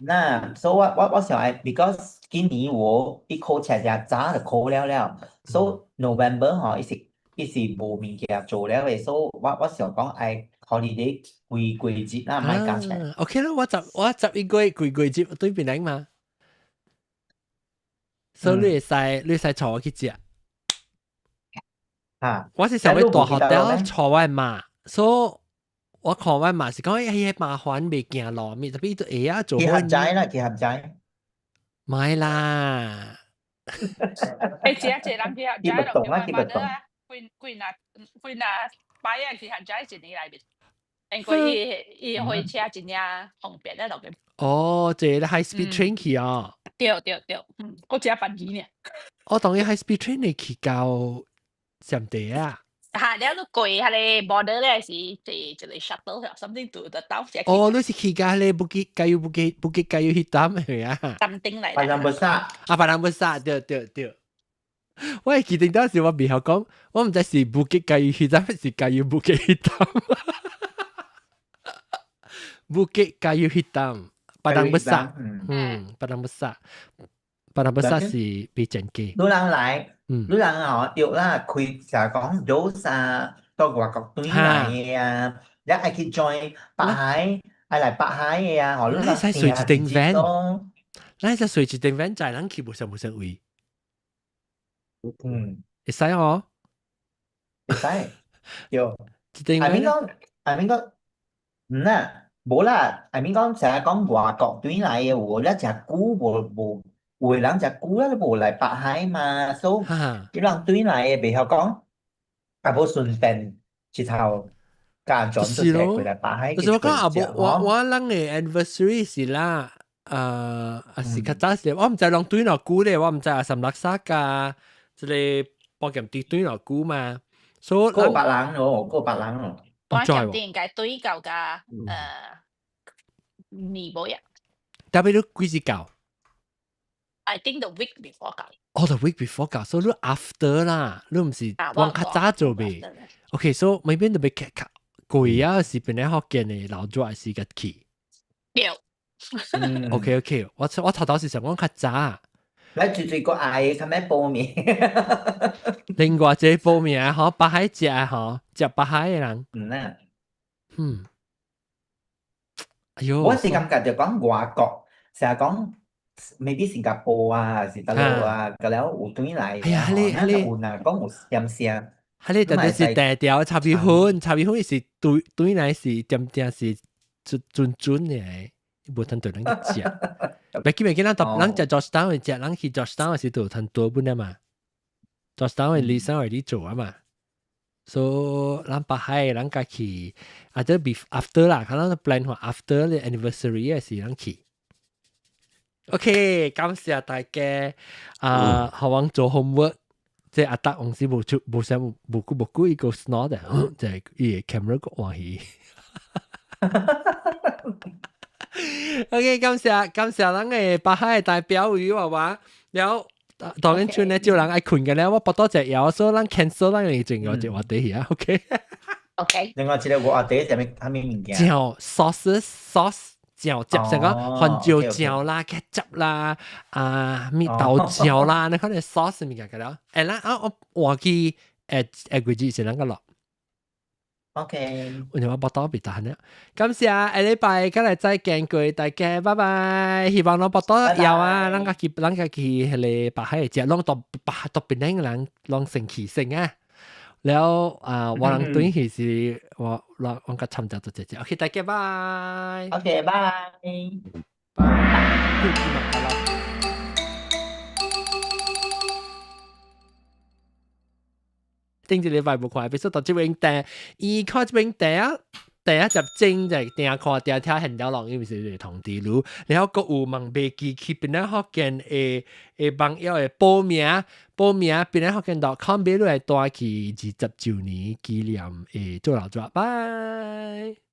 那所以我想係 because 今年我一口食早就考了，所以 November 嗬，伊是冇物件做了嘅，所以我想講係 holiday 季節啦，唔係加起來。OK 啦，我十一個季節對邊嚟嘛，所以你會使坐我去食。我是想要大學校坐我嘛，所以我看我嘛是講迄麻煩未行路面，特別都會啊做。結合仔啦，結合仔。唔係啦。誒，食人結合仔咯，叫乜嘢啊？貴那擺啊結合仔一年內面，因為伊開車真正方便咧，落去。哦，即係 high speed train 去啊。對，我只辦幾年。我當然 high speed train 你去到上地啊。嚇，了你貴下咧 border 咧是坐一個 shuttle something to the town。哦，你是去到咧Bukit Kayu Hitam 係啊？淡定嚟。巴蘭布沙。巴蘭布沙，對。我係記定當時我未學講，我唔知是Bukit Kayu Hitam 是Kayu Bukit Hitam。Bukit Kayu Hitam， 巴蘭布沙，巴蘭布沙。巴蘭布沙是比正機。你人來，你人哦，約啦，佢就係講早到外國對嚟嘅啊，你愛去 join 北海，愛嚟北海嘅啊，我你使隨一定 van， 你使隨一定 van 載人去冇上位。會使哦，會使，有。I mean 講，唔啦，冇啦。I mean 講成日講外國對嚟嘅，我咧就估冇。會人就估啦，無嚟北海嘛，所以啲人對嚟嘅，譬如講，阿冇順便之後間轉咗嚟回嚟北海。就是我講阿冇，我人嘅 anniversary 是啦，是較早時，我唔知人對落估咧，我唔知阿什勒沙噶，即係博劍啲對落估嘛，所以個白人咯，博劍啲應該對夠噶，尼泊呀，特別都幾時夠？ I think the week before 搞。哦 ，the week before 搞，所以你 after 啦，你唔是往較早做未 ？OK， 所以每邊特別貴啊，是本來學見嘅老早係個去。對。OK， 我頭頭是想講較早。你最個嗌佢咩報名？另外一個報名嗬，北海食嗬，食北海嘅人。啊。哎呦，我是感覺就講外國，成日講。maybe 新加坡啊，是大陸啊，咁แล้ว有對嚟。哎呀，你有啊，講有點聲。你特別是大條插鼻粉是對嚟是點是準嘅，冇通對人食。未記人食 Georgetown 嘅食，人去 Georgetown 是都通多本啊嘛。Georgetown 嘅理想係你做啊嘛。So 人北海人家去，或者 after 啦，可能 plan 話 after 嘅 anniversary 嘅時人去。OK， 感謝大家學我做 homework， 即係阿德往時冇想冇一個 snort 嘅，就係伊 camera 個換起。OK， 感謝咱嘅北海代表語話，然後當然村咧，少人愛困嘅咧，我報多隻藥，所以咱 cancel 咱嘅整個隻話題啊 ，OK。另外一個話題係咩物件？醬 sauce 醬汁成個番椒醬啦、ketchup 啦、蜜豆醬啦，你看你 sauce 物件嘅啦。誒啦，我忘記幾時是啷個落。OK，我哋話報多別得啦。感謝下禮拜今日再見過大家，拜拜。希望我報多有啊，咱個去係嚟白海食，啷到邊啲人啷成氣性啊。แล้ววันหลังตัวนี้คือว่าเราก็ทำจากตัวเจ๊โอเค大家拜โอเคบาย拜頂一禮拜冇看，比如說到這邊第一看這邊第一集正就係定下看定下聽現條浪，因為是同地路，然後個有問別記去邊咧學見網友嘅報名邊咧學見.com 俾落來帶去20周年紀念做老咗，拜。